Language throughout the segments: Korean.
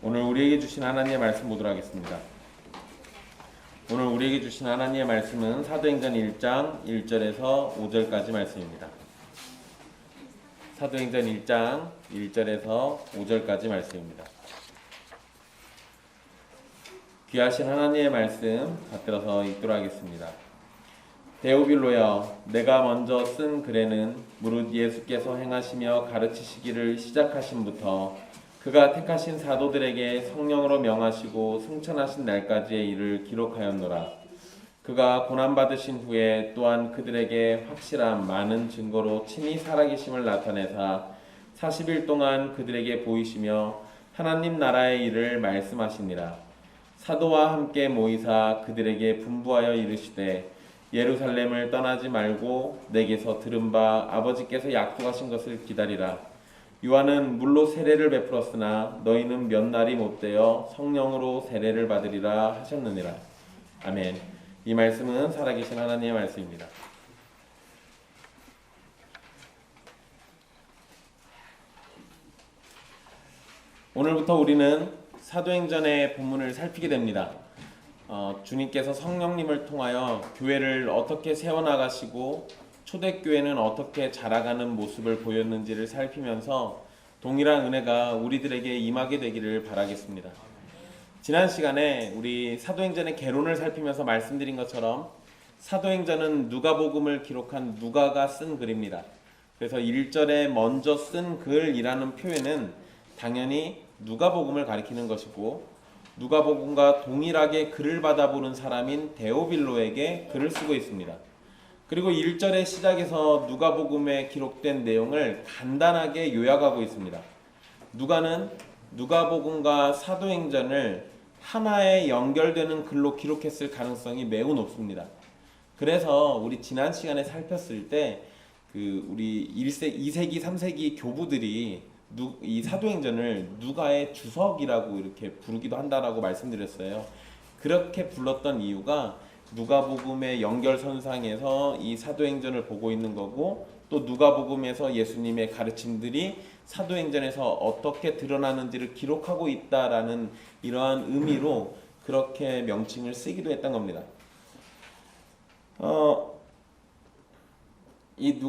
오늘 우리에게 주신 하나님의 말씀 보도록 하겠습니다. 오늘 우리에게 주신 하나님의 말씀은 사도행전 1장 1절에서 5절까지 말씀입니다. 사도행전 1장 1절에서 5절까지 말씀입니다. 귀하신 하나님의 말씀 받들어서 읽도록 하겠습니다. 데오빌로여, 내가 먼저 쓴 글에는 무릇 예수께서 행하시며 가르치시기를 시작하심부터 그가 택하신 사도들에게 성령으로 명하시고 승천하신 날까지의 일을 기록하였노라. 그가 고난받으신 후에 또한 그들에게 확실한 많은 증거로 친히 살아계심을 나타내사 40일 동안 그들에게 보이시며 하나님 나라의 일을 말씀하시니라. 사도와 함께 모이사 그들에게 분부하여 이르시되 예루살렘을 떠나지 말고 내게서 들은 바 아버지께서 약속하신 것을 기다리라. 요한은 물로 세례를 베풀었으나 너희는 몇 날이 못되어 성령으로 세례를 받으리라 하셨느니라. 아멘. 이 말씀은 살아계신 하나님의 말씀입니다. 오늘부터 우리는 사도행전의 본문을 살피게 됩니다. 주님께서 성령님을 통하여 교회를 어떻게 세워나가시고 초대교회는 어떻게 자라가는 모습을 보였는지를 살피면서 동일한 은혜가 우리들에게 임하게 되기를 바라겠습니다. 지난 시간에 우리 사도행전의 개론을 살피면서 말씀드린 것처럼 사도행전은 누가복음을 기록한 누가가 쓴 글입니다. 그래서 1절에 먼저 쓴 글이라는 표현은 당연히 누가복음을 가리키는 것이고 누가복음과 동일하게 글을 받아보는 사람인 데오빌로에게 글을 쓰고 있습니다. 그리고 1절의 시작에서 누가복음에 기록된 내용을 간단하게 요약하고 있습니다. 누가는 누가복음과 사도행전을 하나의 연결되는 글로 기록했을 가능성이 매우 높습니다. 그래서 우리 지난 시간에 살폈을 때 우리 2세기, 3세기 교부들이 이 사도행전을 누가의 주석이라고 이렇게 부르기도 한다라고 말씀드렸어요. 그렇게 불렀던 이유가 누가복음의 연결선상에서 이 사도행전을 보고 있는 거고 또 누가복음에서 예수님의 가르침들이 사도행전에서 어떻게 드러나는지를 기록하고 있다라는 이러한 의미로 그렇게 명칭을 쓰기도 했던 겁니다. 이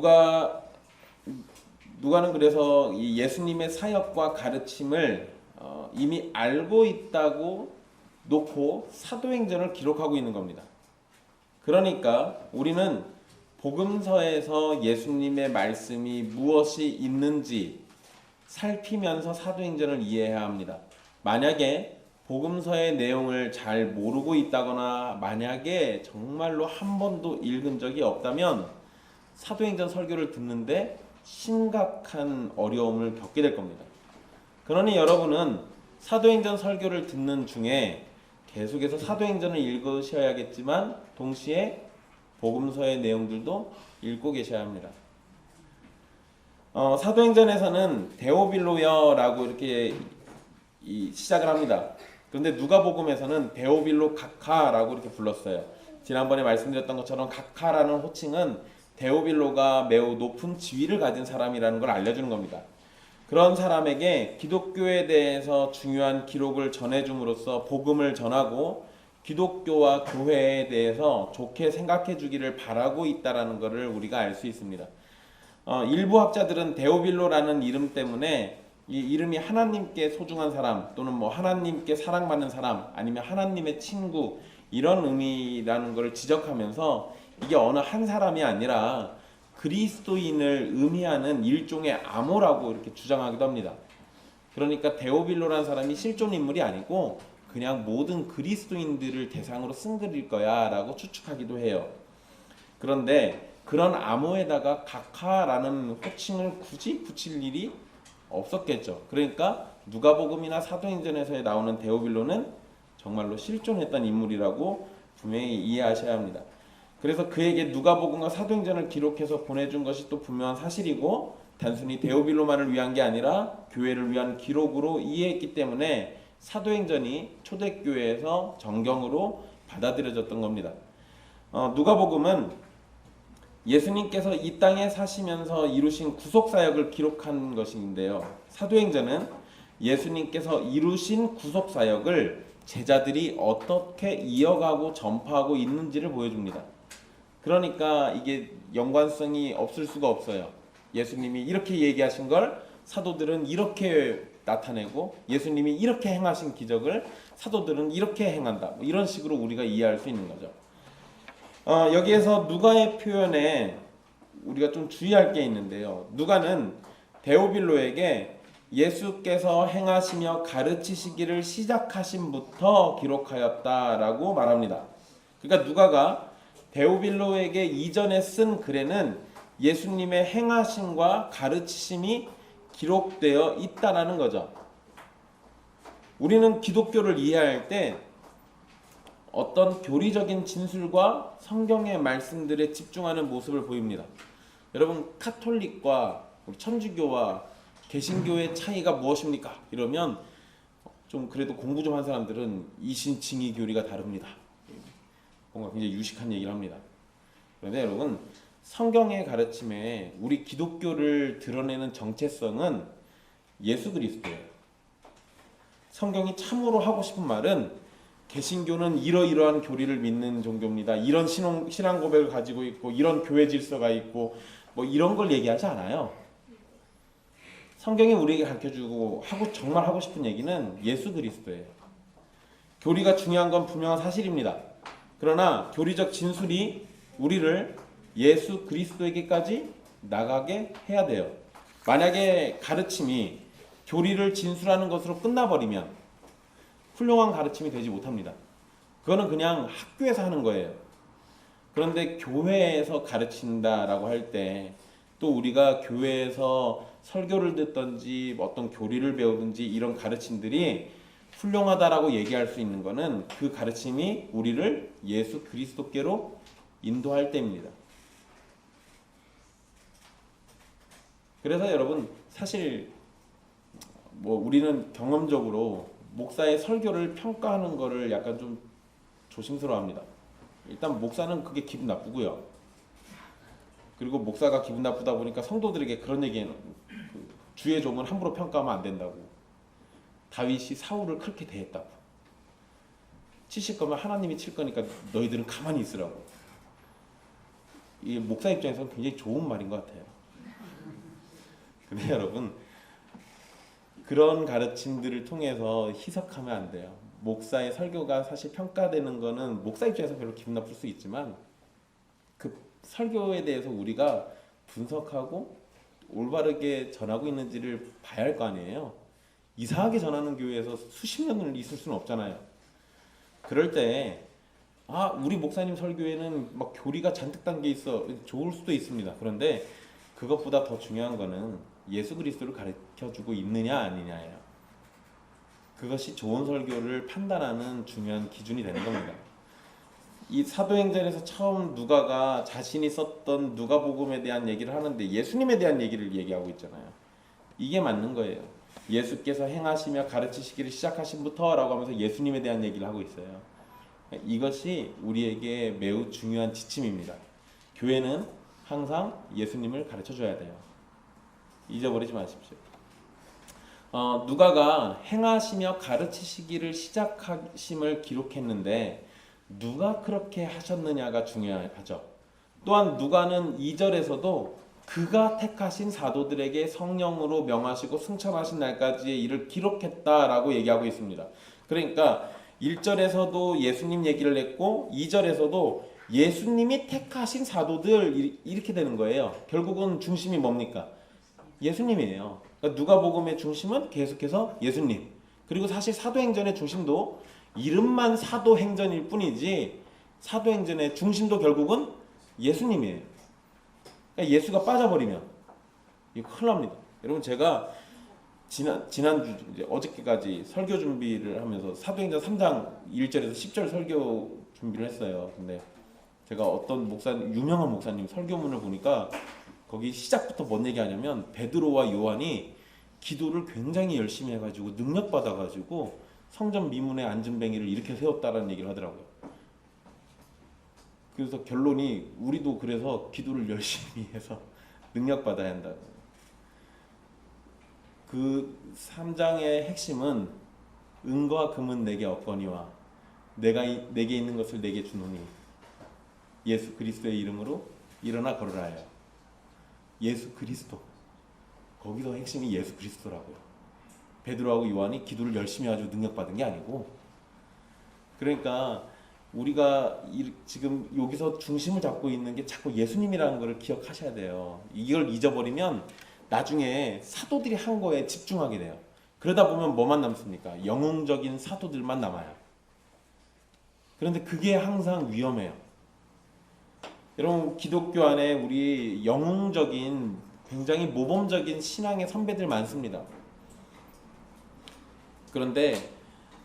누가는 그래서 이 예수님의 사역과 가르침을 이미 알고 있다고 놓고 사도행전을 기록하고 있는 겁니다. 그러니까 우리는 복음서에서 예수님의 말씀이 무엇이 있는지 살피면서 사도행전을 이해해야 합니다. 만약에 복음서의 내용을 잘 모르고 있다거나 만약에 정말로 한 번도 읽은 적이 없다면 사도행전 설교를 듣는데 심각한 어려움을 겪게 될 겁니다. 그러니 여러분은 사도행전 설교를 듣는 중에 계속해서 사도행전을 읽으셔야겠지만 동시에 복음서의 내용들도 읽고 계셔야 합니다. 사도행전에서는 데오빌로여라고 이렇게 시작을 합니다. 그런데 누가복음에서는 데오빌로 각하라고 이렇게 불렀어요. 지난번에 말씀드렸던 것처럼 각하라는 호칭은 데오빌로가 매우 높은 지위를 가진 사람이라는 걸 알려주는 겁니다. 그런 사람에게 기독교에 대해서 중요한 기록을 전해줌으로써 복음을 전하고 기독교와 교회에 대해서 좋게 생각해 주기를 바라고 있다는 것을 우리가 알 수 있습니다. 일부 학자들은 데오빌로라는 이름 때문에 이 이름이 하나님께 소중한 사람 또는 하나님께 사랑받는 사람 아니면 하나님의 친구 이런 의미라는 것을 지적하면서 이게 어느 한 사람이 아니라 그리스도인을 의미하는 일종의 암호라고 이렇게 주장하기도 합니다. 그러니까 데오빌로라는 사람이 실존 인물이 아니고 그냥 모든 그리스도인들을 대상으로 쓴 글일 거야 라고 추측하기도 해요. 그런데 그런 암호에다가 각하라는 호칭을 굳이 붙일 일이 없었겠죠. 그러니까 누가복음이나 사도행전에서 나오는 데오빌로는 정말로 실존했던 인물이라고 분명히 이해하셔야 합니다. 그래서 그에게 누가복음과 사도행전을 기록해서 보내준 것이 또 분명한 사실이고 단순히 데오빌로만을 위한 게 아니라 교회를 위한 기록으로 이해했기 때문에 사도행전이 초대교회에서 정경으로 받아들여졌던 겁니다. 누가복음은 예수님께서 이 땅에 사시면서 이루신 구속사역을 기록한 것인데요. 사도행전은 예수님께서 이루신 구속 사역을 제자들이 어떻게 이어가고 전파하고 있는지를 보여줍니다. 그러니까 이게 연관성이 없을 수가 없어요. 예수님이 이렇게 얘기하신 걸 사도들은 이렇게 나타내고 예수님이 이렇게 행하신 기적을 사도들은 이렇게 행한다. 뭐 이런 식으로 우리가 이해할 수 있는 거죠. 여기에서 누가의 표현에 우리가 좀 주의할 게 있는데요. 누가는 데오빌로에게 예수께서 행하시며 가르치시기를 시작하심부터 기록하였다라고 말합니다. 그러니까 누가가 데오빌로에게 이전에 쓴 글에는 예수님의 행하심과 가르치심이 기록되어 있다라는 거죠. 우리는 기독교를 이해할 때 어떤 교리적인 진술과 성경의 말씀들에 집중하는 모습을 보입니다. 여러분, 카톨릭과 천주교와 개신교의 차이가 무엇입니까? 이러면 좀 그래도 공부 좀 한 사람들은 이신칭의 교리가 다릅니다. 뭔가 굉장히 유식한 얘기를 합니다. 그런데 여러분, 성경의 가르침에 우리 기독교를 드러내는 정체성은 예수 그리스도예요. 성경이 참으로 하고 싶은 말은 개신교는 이러이러한 교리를 믿는 종교입니다. 이런 신앙 고백을 가지고 있고 이런 교회 질서가 있고 뭐 이런 걸 얘기하지 않아요. 성경이 우리에게 가르쳐주고 정말 하고 싶은 얘기는 예수 그리스도예요. 교리가 중요한 건 분명한 사실입니다. 그러나 교리적 진술이 우리를 예수 그리스도에게까지 나가게 해야 돼요. 만약에 가르침이 교리를 진술하는 것으로 끝나버리면 훌륭한 가르침이 되지 못합니다. 그거는 그냥 학교에서 하는 거예요. 그런데 교회에서 가르친다라고 할 때 또 우리가 교회에서 설교를 듣든지 어떤 교리를 배우든지 이런 가르침들이 훌륭하다라고 얘기할 수 있는 것은 그 가르침이 우리를 예수 그리스도께로 인도할 때입니다. 그래서 여러분, 사실 뭐 우리는 경험적으로 목사의 설교를 평가하는 거를 약간 좀 조심스러워합니다. 일단 목사는 그게 기분 나쁘고요. 그리고 목사가 기분 나쁘다 보니까 성도들에게 그런 얘기는 주의 종은 함부로 평가하면 안 된다고. 다윗이 사울을 그렇게 대했다고. 치실 거면 하나님이 칠 거니까 너희들은 가만히 있으라고. 이 목사 입장에서는 굉장히 좋은 말인 것 같아요. 근데 여러분, 그런 가르침들을 통해서 희석하면 안 돼요. 목사의 설교가 사실 평가되는 거는 목사 입장에서 별로 기분 나쁠 수 있지만 그 설교에 대해서 우리가 분석하고 올바르게 전하고 있는지를 봐야 할 거 아니에요. 이상하게 전하는 교회에서 수십 년을 있을 수는 없잖아요. 그럴 때 우리 목사님 설교에는 막 교리가 잔뜩 담겨 있어. 좋을 수도 있습니다. 그런데 그것보다 더 중요한 거는 예수 그리스도를 가르쳐주고 있느냐 아니냐예요. 그것이 좋은 설교를 판단하는 중요한 기준이 되는 겁니다. 이 사도행전에서 처음 누가가 자신이 썼던 누가복음에 대한 얘기를 하는데 예수님에 대한 얘기를 얘기하고 있잖아요. 이게 맞는 거예요. 예수께서 행하시며 가르치시기를 시작하신부터 라고 하면서 예수님에 대한 얘기를 하고 있어요. 이것이 우리에게 매우 중요한 지침입니다. 교회는 항상 예수님을 가르쳐줘야 돼요. 잊어버리지 마십시오. 누가가 행하시며 가르치시기를 시작하심을 기록했는데 누가 그렇게 하셨느냐가 중요하죠. 또한 누가는 2절에서도 그가 택하신 사도들에게 성령으로 명하시고 승천하신 날까지의 일을 기록했다라고 얘기하고 있습니다. 그러니까 1절에서도 예수님 얘기를 했고 2절에서도 예수님이 택하신 사도들 이렇게 되는 거예요. 결국은 중심이 뭡니까? 예수님이에요. 그러니까 누가복음의 중심은 계속해서 예수님. 그리고 사실 사도행전의 중심도 이름만 사도행전일 뿐이지 사도행전의 중심도 결국은 예수님이에요. 그러니까 예수가 빠져버리면 이거 큰일 납니다. 여러분, 제가 지난주 이제 어저께까지 설교 준비를 하면서 사도행전 3장 1절에서 10절 설교 준비를 했어요. 근데 제가 어떤 유명한 목사님 설교문을 보니까 거기 시작부터 뭔 얘기하냐면 베드로와 요한이 기도를 굉장히 열심히 해가지고 능력받아가지고 성전 미문에 앉은뱅이를 이렇게 세웠다라는 얘기를 하더라고요. 그래서 결론이 우리도 그래서 기도를 열심히 해서 능력받아야 한다. 그 3장의 핵심은 은과 금은 내게 없거니와 내게 있는 것을 내게 주노니 예수 그리스도의 이름으로 일어나 걸으라요. 예수 그리스도. 거기서 핵심이 예수 그리스도라고요. 베드로하고 요한이 기도를 열심히 아주 능력받은 게 아니고, 그러니까 우리가 지금 여기서 중심을 잡고 있는 게 자꾸 예수님이라는 걸 기억하셔야 돼요. 이걸 잊어버리면 나중에 사도들이 한 거에 집중하게 돼요. 그러다 보면 뭐만 남습니까? 영웅적인 사도들만 남아요. 그런데 그게 항상 위험해요. 여러분, 기독교 안에 우리 영웅적인 굉장히 모범적인 신앙의 선배들 많습니다. 그런데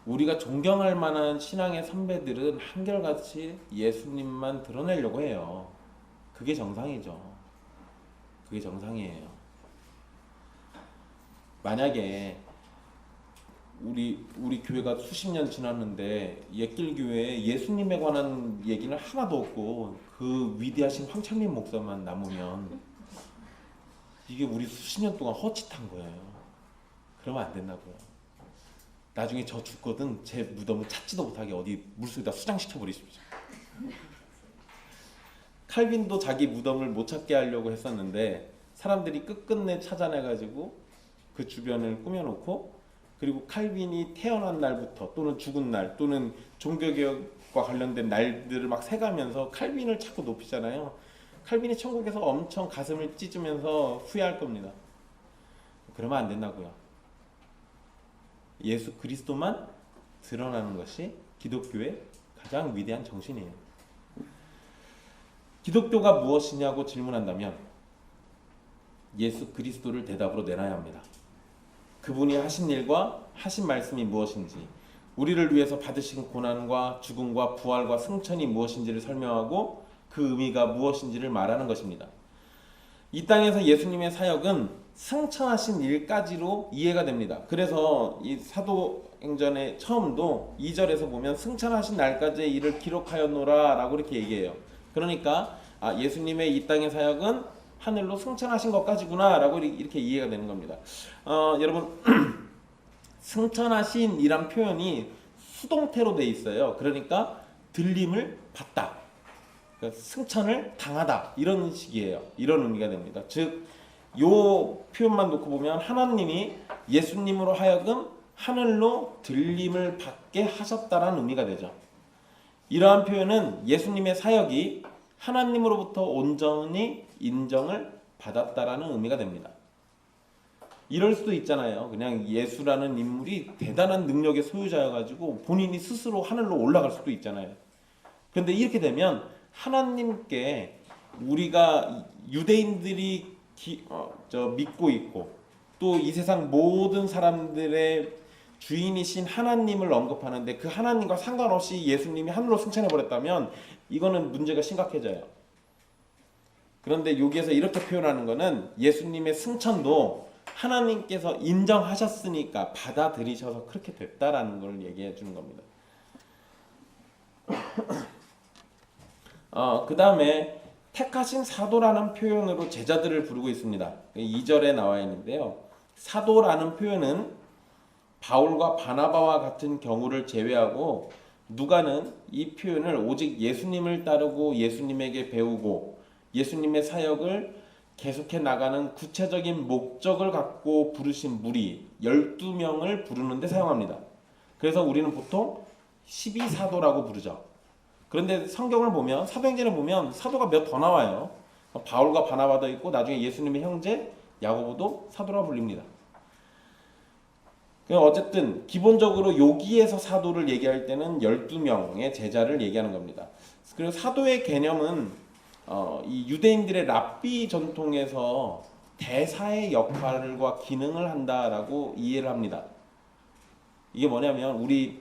우리가 존경할 만한 신앙의 선배들은 한결같이 예수님만 드러내려고 해요. 그게 정상이죠. 그게 정상이에요. 만약에 우리 교회가 수십 년 지났는데 옛길 교회에 예수님에 관한 얘기는 하나도 없고 그 위대하신 황창민 목사만 남으면 이게 우리 수십 년 동안 헛짓한 거예요. 그러면 안 된다고요. 나중에 저 죽거든 제 무덤을 찾지도 못하게 어디 물속에다 수장시켜 버리십시오. 칼빈도 자기 무덤을 못 찾게 하려고 했었는데 사람들이 끝끝내 찾아내가지고 그 주변을 꾸며놓고, 그리고 칼빈이 태어난 날부터 또는 죽은 날 또는 종교개혁과 관련된 날들을 막 세가면서 칼빈을 자꾸 높이잖아요. 칼빈이 천국에서 엄청 가슴을 찢으면서 후회할 겁니다. 그러면 안 된다고요. 예수 그리스도만 드러나는 것이 기독교의 가장 위대한 정신이에요. 기독교가 무엇이냐고 질문한다면 예수 그리스도를 대답으로 내놔야 합니다. 그분이 하신 일과 하신 말씀이 무엇인지, 우리를 위해서 받으신 고난과 죽음과 부활과 승천이 무엇인지를 설명하고 그 의미가 무엇인지를 말하는 것입니다. 이 땅에서 예수님의 사역은 승천하신 일까지로 이해가 됩니다. 그래서 이 사도행전의 처음도 2절에서 보면 승천하신 날까지의 일을 기록하였노라 라고 이렇게 얘기해요. 그러니까 예수님의 이 땅의 사역은 하늘로 승천하신 것까지구나 라고 이렇게 이해가 되는 겁니다. 여러분, 승천하신 이란 표현이 수동태로 돼 있어요. 그러니까 들림을 받다, 그러니까 승천을 당하다, 이런 식이에요. 이런 의미가 됩니다. 즉, 요 표현만 놓고 보면 하나님이 예수님으로 하여금 하늘로 들림을 받게 하셨다라는 의미가 되죠. 이러한 표현은 예수님의 사역이 하나님으로부터 온전히 인정을 받았다라는 의미가 됩니다. 이럴 수도 있잖아요. 그냥 예수라는 인물이 대단한 능력의 소유자여가지고 본인이 스스로 하늘로 올라갈 수도 있잖아요. 그런데 이렇게 되면 하나님께 우리가 유대인들이 믿고 있고 또 이 세상 모든 사람들의 주인이신 하나님을 언급하는데 그 하나님과 상관없이 예수님이 하늘로 승천해 버렸다면 이거는 문제가 심각해져요. 그런데 여기에서 이렇게 표현하는 것은 예수님의 승천도 하나님께서 인정하셨으니까 받아들이셔서 그렇게 됐다라는 걸 얘기해 주는 겁니다. 그 다음에 택하신 사도라는 표현으로 제자들을 부르고 있습니다. 2절에 나와 있는데요. 사도라는 표현은 바울과 바나바와 같은 경우를 제외하고 누가는 이 표현을 오직 예수님을 따르고 예수님에게 배우고 예수님의 사역을 계속해 나가는 구체적인 목적을 갖고 부르신 무리 12명을 부르는 데 사용합니다. 그래서 우리는 보통 12사도라고 부르죠. 그런데 성경을 보면, 사도행전을 보면 사도가 몇 더 나와요. 바울과 바나바도 있고 나중에 예수님의 형제 야고보도 사도라 불립니다. 어쨌든 기본적으로 여기에서 사도를 얘기할 때는 12명의 제자를 얘기하는 겁니다. 그리고 사도의 개념은 이 유대인들의 랍비 전통에서 대사의 역할과 기능을 한다라고 이해를 합니다. 이게 뭐냐면 우리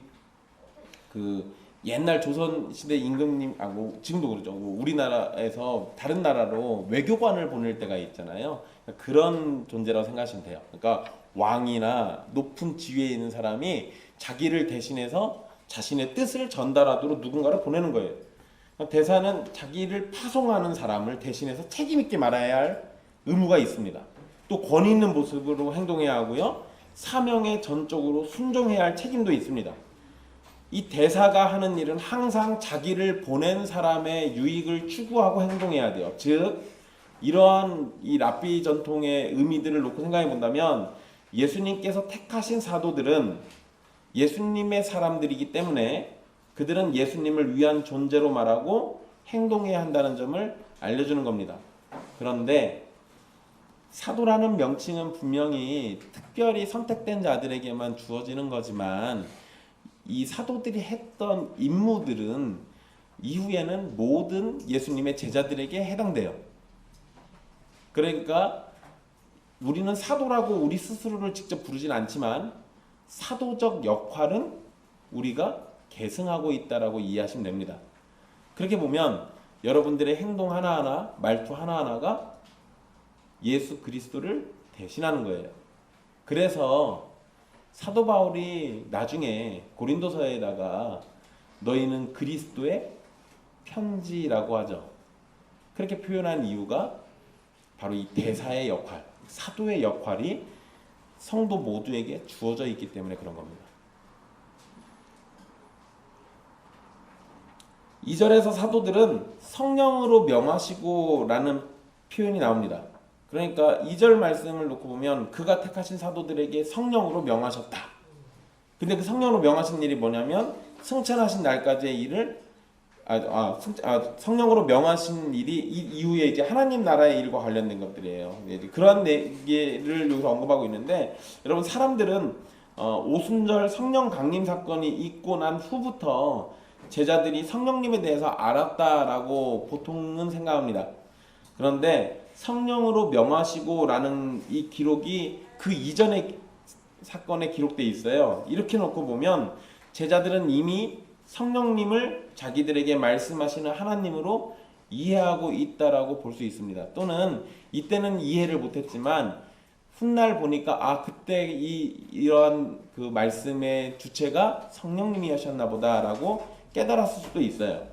그 옛날 조선 시대 임금님, 지금도 그러죠. 우리나라에서 다른 나라로 외교관을 보낼 때가 있잖아요. 그런 존재라고 생각하시면 돼요. 그러니까 왕이나 높은 지위에 있는 사람이 자기를 대신해서 자신의 뜻을 전달하도록 누군가를 보내는 거예요. 대사는 자기를 파송하는 사람을 대신해서 책임 있게 말해야 할 의무가 있습니다. 또 권위 있는 모습으로 행동해야 하고요. 사명에 전적으로 순종해야 할 책임도 있습니다. 이 대사가 하는 일은 항상 자기를 보낸 사람의 유익을 추구하고 행동해야 돼요. 즉 이러한 이 랍비 전통의 의미들을 놓고 생각해 본다면 예수님께서 택하신 사도들은 예수님의 사람들이기 때문에 그들은 예수님을 위한 존재로 말하고 행동해야 한다는 점을 알려주는 겁니다. 그런데 사도라는 명칭은 분명히 특별히 선택된 자들에게만 주어지는 거지만 이 사도들이 했던 임무들은 이후에는 모든 예수님의 제자들에게 해당돼요. 그러니까 우리는 사도라고 우리 스스로를 직접 부르진 않지만 사도적 역할은 우리가 계승하고 있다라고 이해하시면 됩니다. 그렇게 보면 여러분들의 행동 하나하나, 말투 하나하나가 예수 그리스도를 대신하는 거예요. 그래서 사도 바울이 나중에 고린도서에다가 너희는 그리스도의 편지라고 하죠. 그렇게 표현한 이유가 바로 이 대사의 역할, 사도의 역할이 성도 모두에게 주어져 있기 때문에 그런 겁니다. 2절에서 사도들은 성령으로 명하시고 라는 표현이 나옵니다. 그러니까 2절 말씀을 놓고 보면 그가 택하신 사도들에게 성령으로 명하셨다. 근데 그 성령으로 명하신 일이 뭐냐면 승천하신 날까지의 일을 성령으로 명하신 일이 이후에 이제 하나님 나라의 일과 관련된 것들이에요. 그런 얘기를 여기서 언급하고 있는데 여러분 사람들은 오순절 성령 강림 사건이 있고 난 후부터 제자들이 성령님에 대해서 알았다라고 보통은 생각합니다. 그런데 성령으로 명하시고 라는 이 기록이 그 이전의 사건에 기록되어 있어요. 이렇게 놓고 보면 제자들은 이미 성령님을 자기들에게 말씀하시는 하나님으로 이해하고 있다라고 볼 수 있습니다. 또는 이때는 이해를 못했지만 훗날 보니까 그때 이러한 그 말씀의 주체가 성령님이셨나 보다라고 깨달았을 수도 있어요.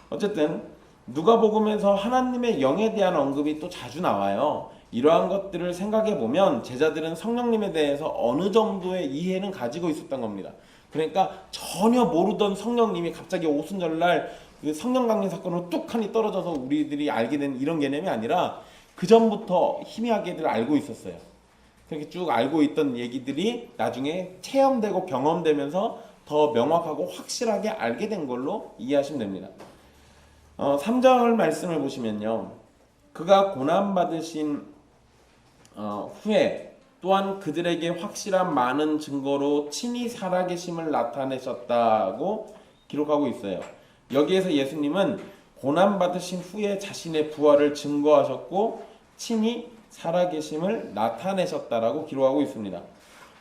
어쨌든 누가복음에서 하나님의 영에 대한 언급이 또 자주 나와요. 이러한 것들을 생각해 보면 제자들은 성령님에 대해서 어느 정도의 이해는 가지고 있었던 겁니다. 그러니까 전혀 모르던 성령님이 갑자기 오순절날 그 성령 강림 사건으로 뚝하니 떨어져서 우리들이 알게 된 이런 개념이 아니라 그 전부터 희미하게들 알고 있었어요. 그렇게 쭉 알고 있던 얘기들이 나중에 체험되고 경험되면서 더 명확하고 확실하게 알게 된 걸로 이해하시면 됩니다. 3절 말씀을 보시면요. 그가 고난받으신 후에 또한 그들에게 확실한 많은 증거로 친히 살아계심을 나타내셨다고 기록하고 있어요. 여기에서 예수님은 고난받으신 후에 자신의 부활을 증거하셨고 친히 살아계심을 나타내셨다라고 기록하고 있습니다.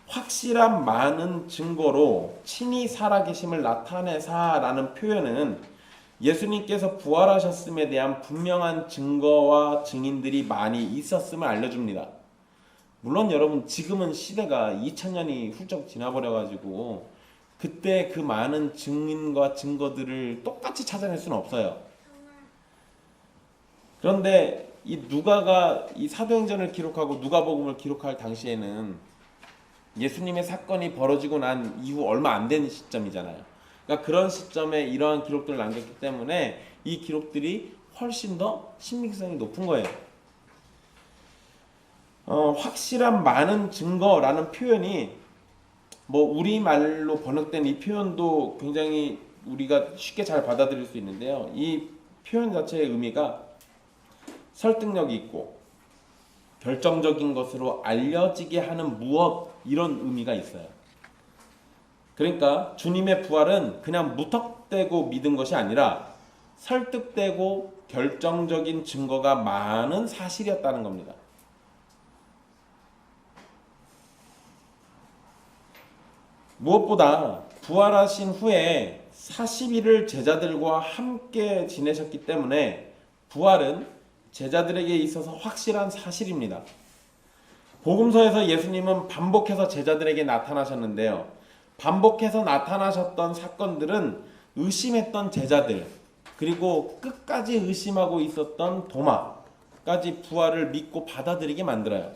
확실한 많은 증거로 친히 살아계심을 나타내사라는 표현은 예수님께서 부활하셨음에 대한 분명한 증거와 증인들이 많이 있었음을 알려줍니다. 물론 여러분 지금은 시대가 2000년이 훌쩍 지나버려가지고 그때 그 많은 증인과 증거들을 똑같이 찾아낼 수는 없어요. 그런데 이 누가가 이 사도행전을 기록하고 누가복음을 기록할 당시에는 예수님의 사건이 벌어지고 난 이후 얼마 안 된 시점이잖아요. 그러니까 그런 시점에 이러한 기록들을 남겼기 때문에 이 기록들이 훨씬 더 신빙성이 높은 거예요. 확실한 많은 증거라는 표현이 뭐 우리말로 번역된 이 표현도 굉장히 우리가 쉽게 잘 받아들일 수 있는데요. 이 표현 자체의 의미가 설득력이 있고 결정적인 것으로 알려지게 하는 무엇 이런 의미가 있어요. 그러니까 주님의 부활은 그냥 무턱대고 믿은 것이 아니라 설득되고 결정적인 증거가 많은 사실이었다는 겁니다. 무엇보다 부활하신 후에 40일을 제자들과 함께 지내셨기 때문에 부활은 제자들에게 있어서 확실한 사실입니다. 복음서에서 예수님은 반복해서 제자들에게 나타나셨는데요. 반복해서 나타나셨던 사건들은 의심했던 제자들 그리고 끝까지 의심하고 있었던 도마까지 부활을 믿고 받아들이게 만들어요.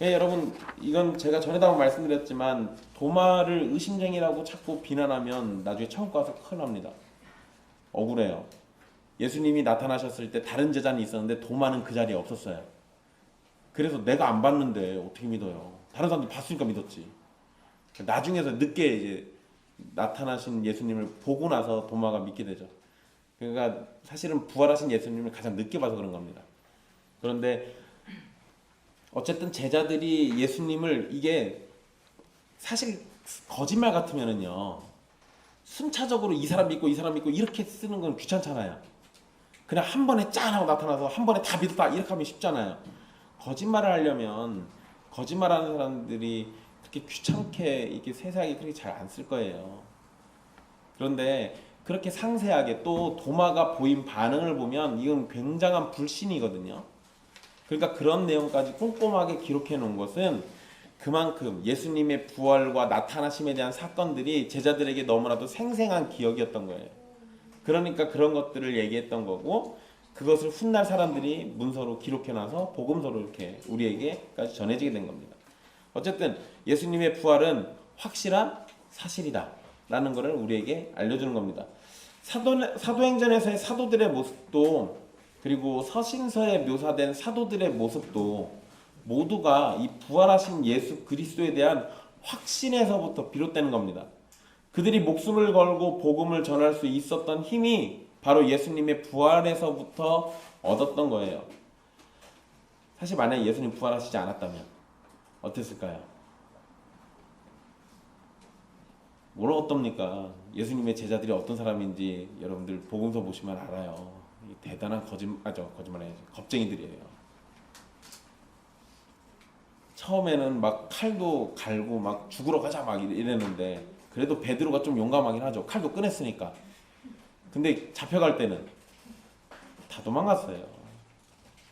예, 여러분 이건 제가 전에도 한번 말씀드렸지만 도마를 의심쟁이라고 자꾸 비난하면 나중에 천국 가서 큰일 납니다. 억울해요. 예수님이 나타나셨을 때 다른 제자는 있었는데 도마는 그 자리에 없었어요. 그래서 내가 안 봤는데 어떻게 믿어요? 다른 사람들 봤으니까 믿었지. 나중에서 늦게 이제 나타나신 예수님을 보고 나서 도마가 믿게 되죠. 그러니까 사실은 부활하신 예수님을 가장 늦게 봐서 그런 겁니다. 그런데 어쨌든 제자들이 예수님을 이게 사실 거짓말 같으면은요 순차적으로 이 사람 믿고 이 사람 믿고 이렇게 쓰는 건 귀찮잖아요. 그냥 한 번에 짠 하고 나타나서 한 번에 다 믿었다 이렇게 하면 쉽잖아요. 거짓말을 하려면 거짓말하는 사람들이 그렇게 귀찮게 이렇게 세세하게 그렇게 잘 안 쓸 거예요. 그런데 그렇게 상세하게 또 도마가 보인 반응을 보면 이건 굉장한 불신이거든요. 그러니까 그런 내용까지 꼼꼼하게 기록해 놓은 것은 그만큼 예수님의 부활과 나타나심에 대한 사건들이 제자들에게 너무나도 생생한 기억이었던 거예요. 그러니까 그런 것들을 얘기했던 거고 그것을 훗날 사람들이 문서로 기록해놔서 복음서로 이렇게 우리에게까지 전해지게 된 겁니다. 어쨌든 예수님의 부활은 확실한 사실이다 라는 것을 우리에게 알려주는 겁니다. 사도행전에서의 사도들의 모습도 그리고 서신서에 묘사된 사도들의 모습도 모두가 이 부활하신 예수 그리스도에 대한 확신에서부터 비롯되는 겁니다. 그들이 목숨을 걸고 복음을 전할 수 있었던 힘이 바로 예수님의 부활에서부터 얻었던 거예요. 사실 만약에 예수님 부활하시지 않았다면 어땠을까요? 뭐라 어떻습니까? 예수님의 제자들이 어떤 사람인지 여러분들 복음서 보시면 알아요. 대단한 거짓말해야지. 겁쟁이들이에요. 처음에는 막 칼도 갈고 막 죽으러 가자 막 이랬는데 그래도 베드로가 좀 용감하긴 하죠. 칼도 꺼냈으니까. 근데 잡혀갈 때는 다 도망갔어요.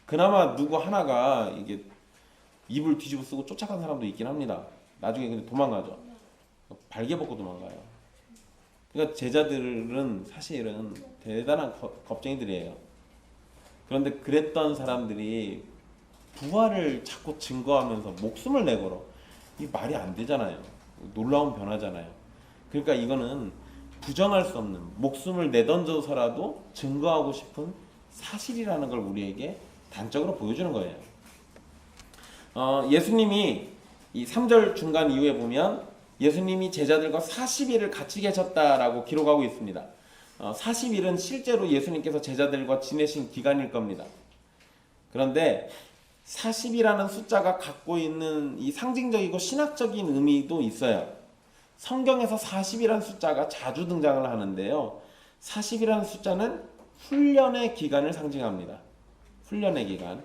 그나마 누구 하나가 이게 입을 뒤집어 쓰고 쫓아간 사람도 있긴 합니다. 나중에 근데 도망가죠. 발개 벗고 도망가요. 그러니까 제자들은 사실은 대단한 겁쟁이들이에요. 그런데 그랬던 사람들이 부활을 자꾸 증거하면서 목숨을 내걸어. 이 말이 안 되잖아요. 놀라운 변화잖아요. 그러니까 이거는 부정할 수 없는 목숨을 내던져서라도 증거하고 싶은 사실이라는 걸 우리에게 단적으로 보여주는 거예요. 예수님이 이 3절 중간 이후에 보면 예수님이 제자들과 40일을 같이 계셨다라고 기록하고 있습니다. 40일은 실제로 예수님께서 제자들과 지내신 기간일 겁니다. 그런데 40이라는 숫자가 갖고 있는 이 상징적이고 신학적인 의미도 있어요. 성경에서 40이라는 숫자가 자주 등장을 하는데요. 40이라는 숫자는 훈련의 기간을 상징합니다. 훈련의 기간.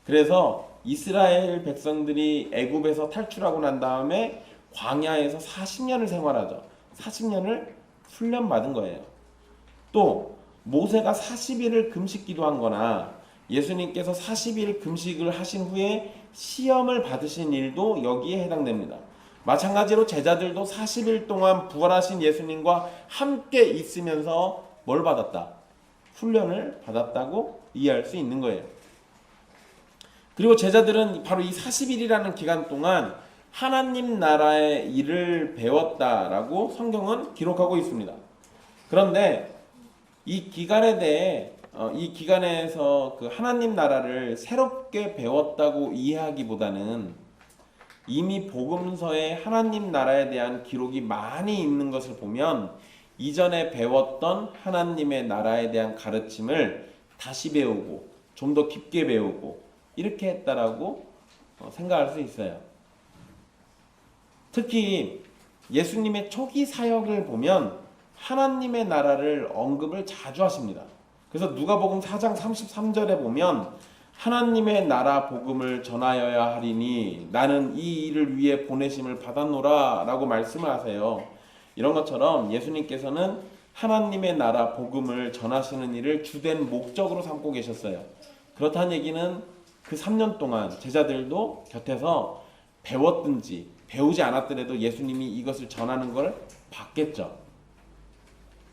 그래서 이스라엘 백성들이 애굽에서 탈출하고 난 다음에 광야에서 40년을 생활하죠. 40년을 훈련받은 거예요. 또 모세가 40일을 금식 기도한 거나 예수님께서 40일 금식을 하신 후에 시험을 받으신 일도 여기에 해당됩니다. 마찬가지로 제자들도 40일 동안 부활하신 예수님과 함께 있으면서 뭘 받았다? 훈련을 받았다고 이해할 수 있는 거예요. 그리고 제자들은 바로 이 40일이라는 기간 동안 하나님 나라의 일을 배웠다라고 성경은 기록하고 있습니다. 그런데 이 기간에 대해 이 기간에서 그 하나님 나라를 새롭게 배웠다고 이해하기보다는 이미 복음서에 하나님 나라에 대한 기록이 많이 있는 것을 보면 이전에 배웠던 하나님의 나라에 대한 가르침을 다시 배우고 좀 더 깊게 배우고 이렇게 했다라고 생각할 수 있어요. 특히 예수님의 초기 사역을 보면 하나님의 나라를 언급을 자주 하십니다. 그래서 누가복음 4장 33절에 보면 하나님의 나라 복음을 전하여야 하리니 나는 이 일을 위해 보내심을 받았노라 라고 말씀을 하세요. 이런 것처럼 예수님께서는 하나님의 나라 복음을 전하시는 일을 주된 목적으로 삼고 계셨어요. 그렇다는 얘기는 그 3년 동안 제자들도 곁에서 배웠든지 배우지 않았더라도 예수님이 이것을 전하는 걸 봤겠죠.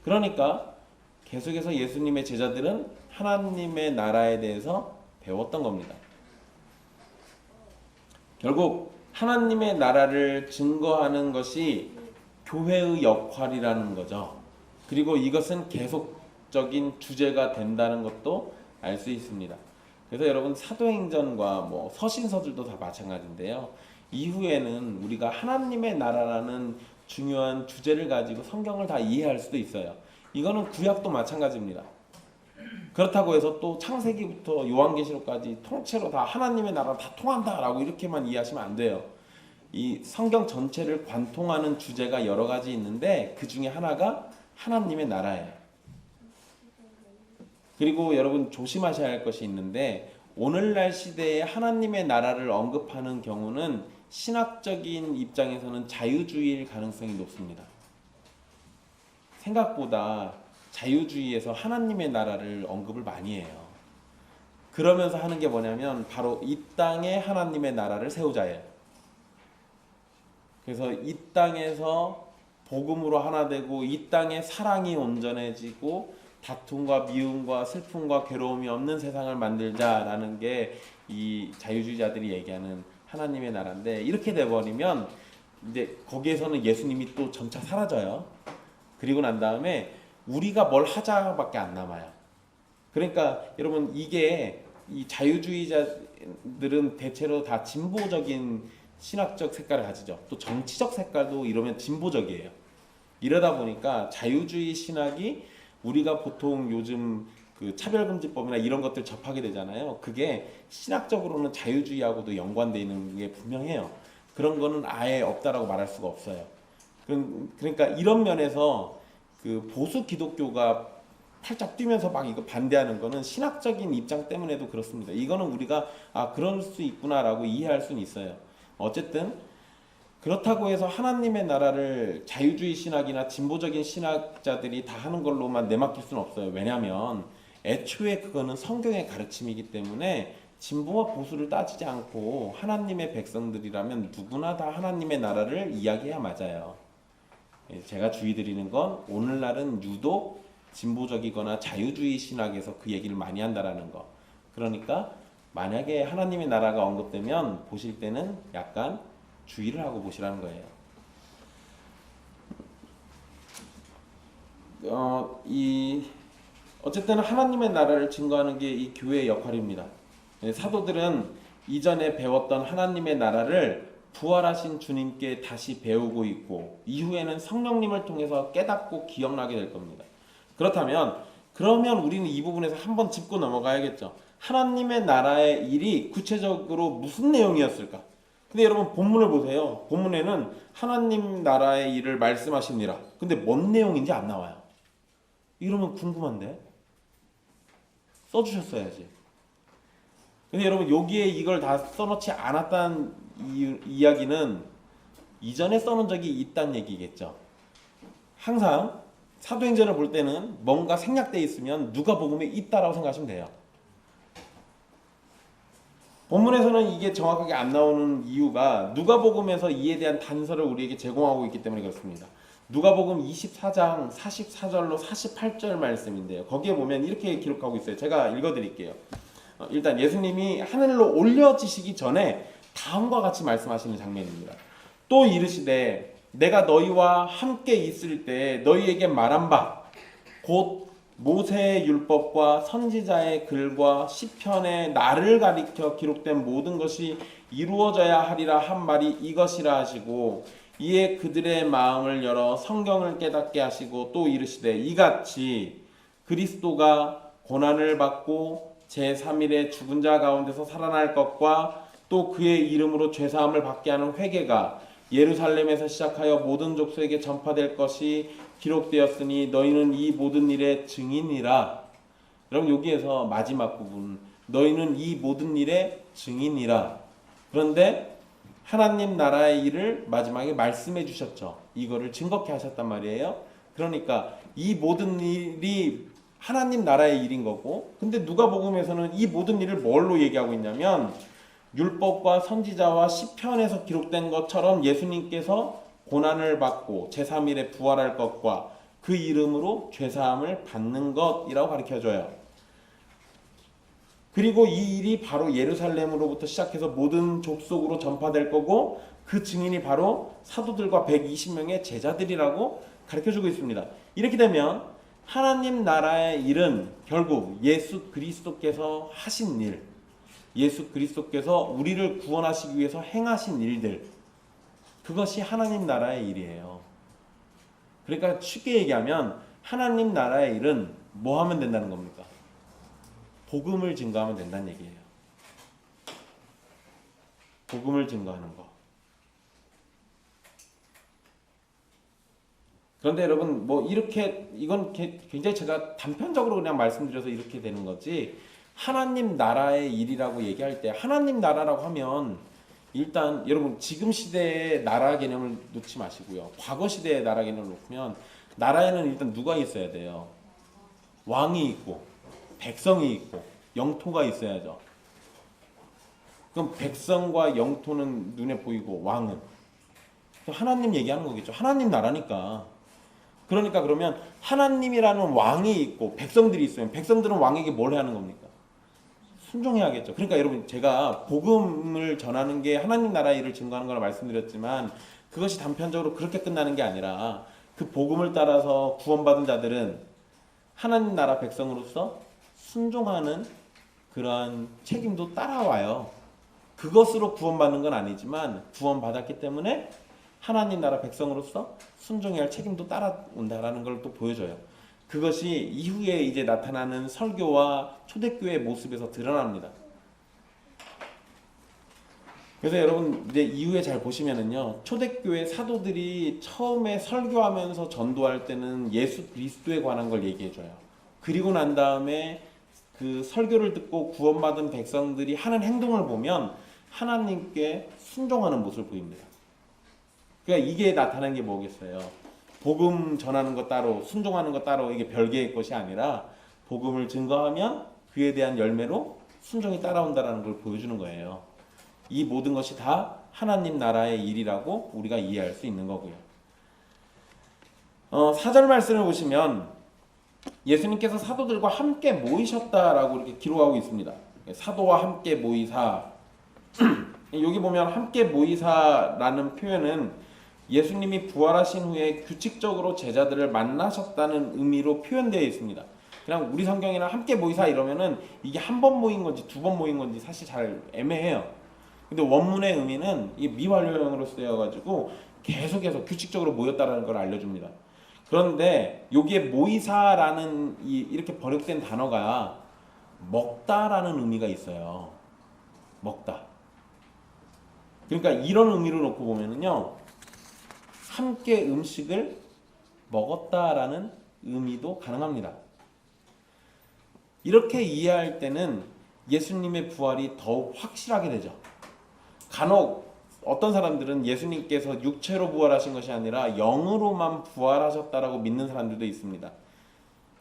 그러니까 계속해서 예수님의 제자들은 하나님의 나라에 대해서 배웠던 겁니다. 결국 하나님의 나라를 증거하는 것이 교회의 역할이라는 거죠. 그리고 이것은 계속적인 주제가 된다는 것도 알 수 있습니다. 그래서 여러분 사도행전과 뭐 서신서들도 다 마찬가지인데요. 이후에는 우리가 하나님의 나라라는 중요한 주제를 가지고 성경을 다 이해할 수도 있어요. 이거는 구약도 마찬가지입니다. 그렇다고 해서 또 창세기부터 요한계시록까지 통째로 다 하나님의 나라 다 통한다라고 이렇게만 이해하시면 안 돼요. 이 성경 전체를 관통하는 주제가 여러 가지 있는데 그 중에 하나가 하나님의 나라예요. 그리고 여러분 조심하셔야 할 것이 있는데 오늘날 시대에 하나님의 나라를 언급하는 경우는 신학적인 입장에서는 자유주의일 가능성이 높습니다. 생각보다 자유주의에서 하나님의 나라를 언급을 많이 해요. 그러면서 하는 게 뭐냐면 바로 이 땅에 하나님의 나라를 세우자예요. 그래서 이 땅에서 복음으로 하나 되고 이 땅에 사랑이 온전해지고 다툼과 미움과 슬픔과 괴로움이 없는 세상을 만들자라는 게 이 자유주의자들이 얘기하는 하나님의 나라인데 이렇게 돼버리면 이제 거기에서는 예수님이 또 점차 사라져요. 그리고 난 다음에 우리가 뭘 하자밖에 안 남아요. 그러니까 여러분 이게 이 자유주의자들은 대체로 다 진보적인 신학적 색깔을 가지죠. 또 정치적 색깔도 이러면 진보적이에요. 이러다 보니까 자유주의 신학이 우리가 보통 요즘 그 차별금지법이나 이런 것들 접하게 되잖아요. 그게 신학적으로는 자유주의하고도 연관되어 있는 게 분명해요. 그런 거는 아예 없다라고 말할 수가 없어요. 그러니까 이런 면에서 그 보수 기독교가 팔짝 뛰면서 막 이거 반대하는 거는 신학적인 입장 때문에도 그렇습니다. 이거는 우리가 그럴 수 있구나라고 이해할 수는 있어요. 어쨌든 그렇다고 해서 하나님의 나라를 자유주의 신학이나 진보적인 신학자들이 다 하는 걸로만 내맡길 수는 없어요. 왜냐하면 애초에 그거는 성경의 가르침이기 때문에 진보와 보수를 따지지 않고 하나님의 백성들이라면 누구나 다 하나님의 나라를 이야기해야 맞아요. 제가 주의 드리는 건 오늘날은 유독 진보적이거나 자유주의 신학에서 그 얘기를 많이 한다라는 거. 그러니까 만약에 하나님의 나라가 언급되면 보실 때는 약간 주의를 하고 보시라는 거예요. 어쨌든 하나님의 나라를 증거하는 게 이 교회의 역할입니다. 사도들은 이전에 배웠던 하나님의 나라를 부활하신 주님께 다시 배우고 있고 이후에는 성령님을 통해서 깨닫고 기억나게 될 겁니다. 그러면 우리는 이 부분에서 한번 짚고 넘어가야겠죠. 하나님의 나라의 일이 구체적으로 무슨 내용이었을까? 근데 여러분 본문을 보세요. 본문에는 하나님 나라의 일을 말씀하시니라. 근데 뭔 내용인지 안 나와요. 이러면 궁금한데? 써주셨어야지. 근데 여러분 여기에 이걸 다 써놓지 않았다는 이야기는 이전에 써놓은 적이 있다는 얘기겠죠. 항상 사도행전을 볼 때는 뭔가 생략되어 있으면 누가복음에 있다라고 생각하시면 돼요. 본문에서는 이게 정확하게 안 나오는 이유가 누가복음에서 이에 대한 단서를 우리에게 제공하고 있기 때문에 그렇습니다. 누가복음 24장 44절로 48절 말씀인데요. 거기에 보면 이렇게 기록하고 있어요. 제가 읽어드릴게요. 일단 예수님이 하늘로 올려지시기 전에 다음과 같이 말씀하시는 장면입니다. 또 이르시되 내가 너희와 함께 있을 때 너희에게 말한 바 곧 모세의 율법과 선지자의 글과 시편에 나를 가리켜 기록된 모든 것이 이루어져야 하리라 한 말이 이것이라 하시고 이에 그들의 마음을 열어 성경을 깨닫게 하시고 또 이르시되 이같이 그리스도가 고난을 받고 제3일에 죽은 자 가운데서 살아날 것과 또 그의 이름으로 죄사함을 받게 하는 회개가 예루살렘에서 시작하여 모든 족속에게 전파될 것이 기록되었으니 너희는 이 모든 일의 증인이라. 여러분 여기에서 마지막 부분 너희는 이 모든 일의 증인이라. 그런데 하나님 나라의 일을 마지막에 말씀해 주셨죠. 이거를 증거케 하셨단 말이에요. 그러니까 이 모든 일이 하나님 나라의 일인 거고 근데 누가복음에서는 이 모든 일을 뭘로 얘기하고 있냐면 율법과 선지자와 시편에서 기록된 것처럼 예수님께서 고난을 받고 제3일에 부활할 것과 그 이름으로 죄사함을 받는 것이라고 가르쳐줘요. 그리고 이 일이 바로 예루살렘으로부터 시작해서 모든 족속으로 전파될 거고 그 증인이 바로 사도들과 120명의 제자들이라고 가르쳐주고 있습니다. 이렇게 되면 하나님 나라의 일은 결국 예수 그리스도께서 하신 일, 예수 그리스도께서 우리를 구원하시기 위해서 행하신 일들, 그것이 하나님 나라의 일이에요. 그러니까 쉽게 얘기하면 하나님 나라의 일은 뭐 하면 된다는 겁니까? 복음을 증거하면 된다는 얘기예요. 복음을 증거하는 거. 그런데 여러분 뭐 이렇게 이건 굉장히 제가 단편적으로 그냥 말씀드려서 이렇게 되는 거지, 하나님 나라의 일이라고 얘기할 때 하나님 나라라고 하면 일단 여러분 지금 시대의 나라 개념을 놓지 마시고요. 과거 시대의 나라 개념을 놓으면 나라에는 일단 누가 있어야 돼요? 왕이 있고 백성이 있고 영토가 있어야죠. 그럼 백성과 영토는 눈에 보이고 왕은 하나님 얘기하는 거겠죠. 하나님 나라니까. 그러니까 그러면 하나님이라는 왕이 있고 백성들이 있으면 백성들은 왕에게 뭘 해야 하는 겁니까? 순종해야겠죠. 그러니까 여러분 제가 복음을 전하는 게 하나님 나라의 일을 증거하는 걸 말씀드렸지만 그것이 단편적으로 그렇게 끝나는 게 아니라 그 복음을 따라서 구원받은 자들은 하나님 나라 백성으로서 순종하는 그러한 책임도 따라와요. 그것으로 구원받는 건 아니지만 구원받았기 때문에 하나님 나라 백성으로서 순종해야 할 책임도 따라온다라는 걸 또 보여줘요. 그것이 이후에 이제 나타나는 설교와 초대교회의 모습에서 드러납니다. 그래서 여러분 이제 이후에 잘 보시면은요, 초대교회 사도들이 처음에 설교하면서 전도할 때는 예수 그리스도에 관한 걸 얘기해줘요. 그리고 난 다음에 그 설교를 듣고 구원받은 백성들이 하는 행동을 보면 하나님께 순종하는 모습을 보입니다. 그러니까 이게 나타나는 게 뭐겠어요? 복음 전하는 것 따로, 순종하는 것 따로, 이게 별개의 것이 아니라 복음을 증거하면 그에 대한 열매로 순종이 따라온다는 걸 보여주는 거예요. 이 모든 것이 다 하나님 나라의 일이라고 우리가 이해할 수 있는 거고요. 4절 말씀을 보시면 예수님께서 사도들과 함께 모이셨다라고 이렇게 기록하고 있습니다. 사도와 함께 모이사. 여기 보면 함께 모이사라는 표현은 예수님이 부활하신 후에 규칙적으로 제자들을 만나셨다는 의미로 표현되어 있습니다. 그냥 우리 성경이랑 함께 모이사 이러면은 이게 한 번 모인 건지 두 번 모인 건지 사실 잘 애매해요. 근데 원문의 의미는 이 미완료형으로 쓰여가지고 계속해서 규칙적으로 모였다라는 걸 알려줍니다. 그런데 여기에 모이사라는 이렇게 번역된 단어가 먹다라는 의미가 있어요. 먹다. 그러니까 이런 의미로 놓고 보면은요, 함께 음식을 먹었다라는 의미도 가능합니다. 이렇게 이해할 때는 예수님의 부활이 더욱 확실하게 되죠. 간혹 어떤 사람들은 예수님께서 육체로 부활하신 것이 아니라 영으로만 부활하셨다라고 믿는 사람들도 있습니다.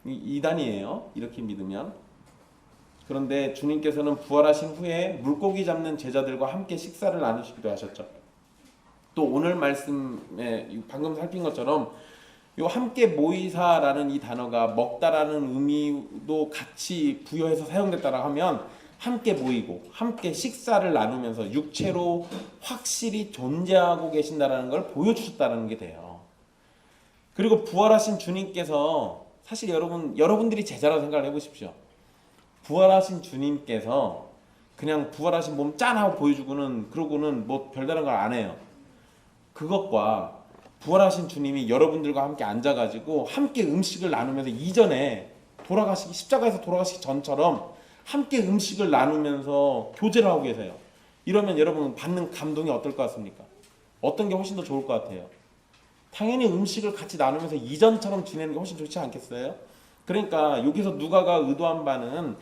이단이에요. 이렇게 믿으면. 그런데 주님께서는 부활하신 후에 물고기 잡는 제자들과 함께 식사를 나누시기도 하셨죠. 또 오늘 말씀에 방금 살핀 것처럼 요 함께 모이사라는 이 단어가 먹다라는 의미도 같이 부여해서 사용됐다고 하면 함께 모이고 함께 식사를 나누면서 육체로 확실히 존재하고 계신다라는 걸 보여주셨다는 게 돼요. 그리고 부활하신 주님께서 사실 여러분들이 제자라고 생각을 해보십시오. 부활하신 주님께서 그냥 부활하신 몸 짠 하고 보여주고는 그러고는 뭐 별다른 걸 안 해요. 그것과 부활하신 주님이 여러분들과 함께 앉아가지고 함께 음식을 나누면서 이전에 십자가에서 돌아가시기 전처럼 함께 음식을 나누면서 교제를 하고 계세요. 이러면 여러분 받는 감동이 어떨 것 같습니까? 어떤 게 훨씬 더 좋을 것 같아요? 당연히 음식을 같이 나누면서 이전처럼 지내는 게 훨씬 좋지 않겠어요? 그러니까 여기서 누가가 의도한 바는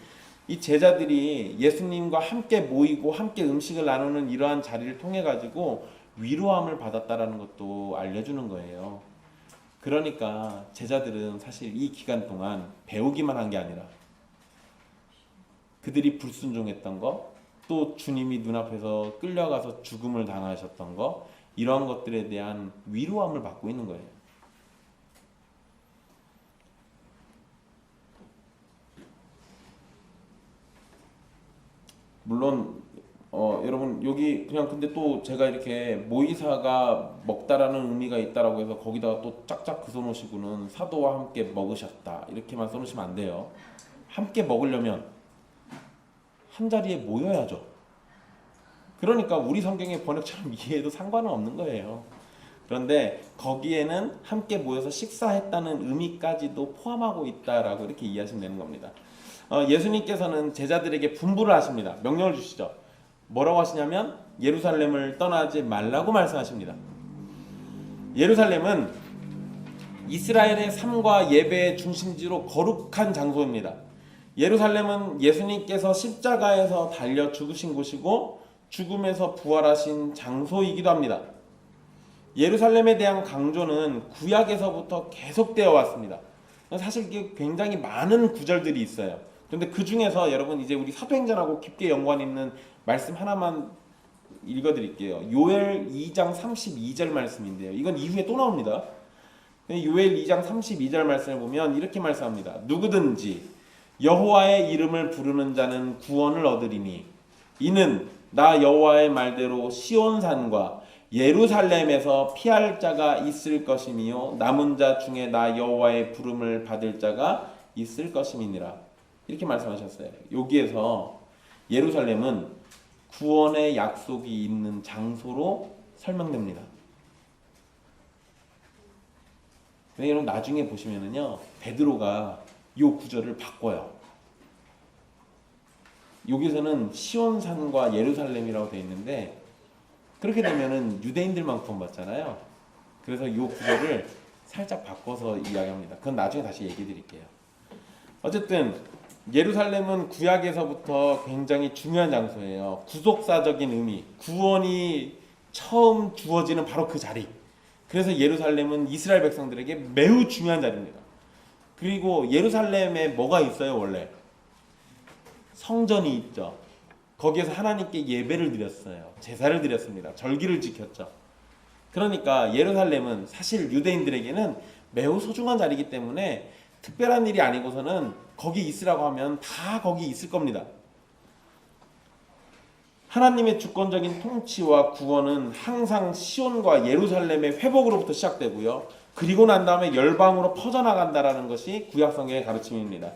이 제자들이 예수님과 함께 모이고 함께 음식을 나누는 이러한 자리를 통해 가지고 위로함을 받았다라는 것도 알려주는 거예요. 그러니까 제자들은 사실 이 기간 동안 배우기만 한 게 아니라 그들이 불순종했던 거, 또 주님이 눈앞에서 끌려가서 죽음을 당하셨던 거, 이러한 것들에 대한 위로함을 받고 있는 거예요. 물론 여러분 여기 그냥 근데 또 제가 이렇게 모이사가 먹다라는 의미가 있다라고 해서 거기다가 또 짝짝 그어놓으시고는 사도와 함께 먹으셨다 이렇게만 써놓으시면 안 돼요. 함께 먹으려면 한 자리에 모여야죠. 그러니까 우리 성경의 번역처럼 이해해도 상관은 없는 거예요. 그런데 거기에는 함께 모여서 식사했다는 의미까지도 포함하고 있다라고 이렇게 이해하시면 되는 겁니다. 예수님께서는 제자들에게 분부를 하십니다. 명령을 주시죠. 뭐라고 하시냐면 예루살렘을 떠나지 말라고 말씀하십니다. 예루살렘은 이스라엘의 삶과 예배의 중심지로 거룩한 장소입니다. 예루살렘은 예수님께서 십자가에서 달려 죽으신 곳이고 죽음에서 부활하신 장소이기도 합니다. 예루살렘에 대한 강조는 구약에서부터 계속되어 왔습니다. 사실 이게 굉장히 많은 구절들이 있어요. 그런데 그 중에서 여러분 이제 우리 사도행전하고 깊게 연관 있는 말씀 하나만 읽어드릴게요. 요엘 2장 32절 말씀인데요. 이건 이후에 또 나옵니다. 요엘 2장 32절 말씀을 보면 이렇게 말씀합니다. 누구든지 여호와의 이름을 부르는 자는 구원을 얻으리니 이는 나 여호와의 말대로 시온산과 예루살렘에서 피할 자가 있을 것이며 남은 자 중에 나 여호와의 부름을 받을 자가 있을 것임이니라. 이렇게 말씀하셨어요. 여기에서 예루살렘은 구원의 약속이 있는 장소로 설명됩니다. 근데 여러분 나중에 보시면은요 베드로가 이 구절을 바꿔요. 여기서는 시온산과 예루살렘이라고 되어 있는데 그렇게 되면은 유대인들만 구원받잖아요. 그래서 이 구절을 살짝 바꿔서 이야기합니다. 그건 나중에 다시 얘기해 드릴게요. 어쨌든 예루살렘은 구약에서부터 굉장히 중요한 장소예요. 구속사적인 의미, 구원이 처음 주어지는 바로 그 자리. 그래서 예루살렘은 이스라엘 백성들에게 매우 중요한 자리입니다. 그리고 예루살렘에 뭐가 있어요 원래? 성전이 있죠. 거기에서 하나님께 예배를 드렸어요. 제사를 드렸습니다. 절기를 지켰죠. 그러니까 예루살렘은 사실 유대인들에게는 매우 소중한 자리이기 때문에 특별한 일이 아니고서는 거기 있으라고 하면 다 거기 있을 겁니다. 하나님의 주권적인 통치와 구원은 항상 시온과 예루살렘의 회복으로부터 시작되고요. 그리고 난 다음에 열방으로 퍼져나간다라는 것이 구약 성경의 가르침입니다.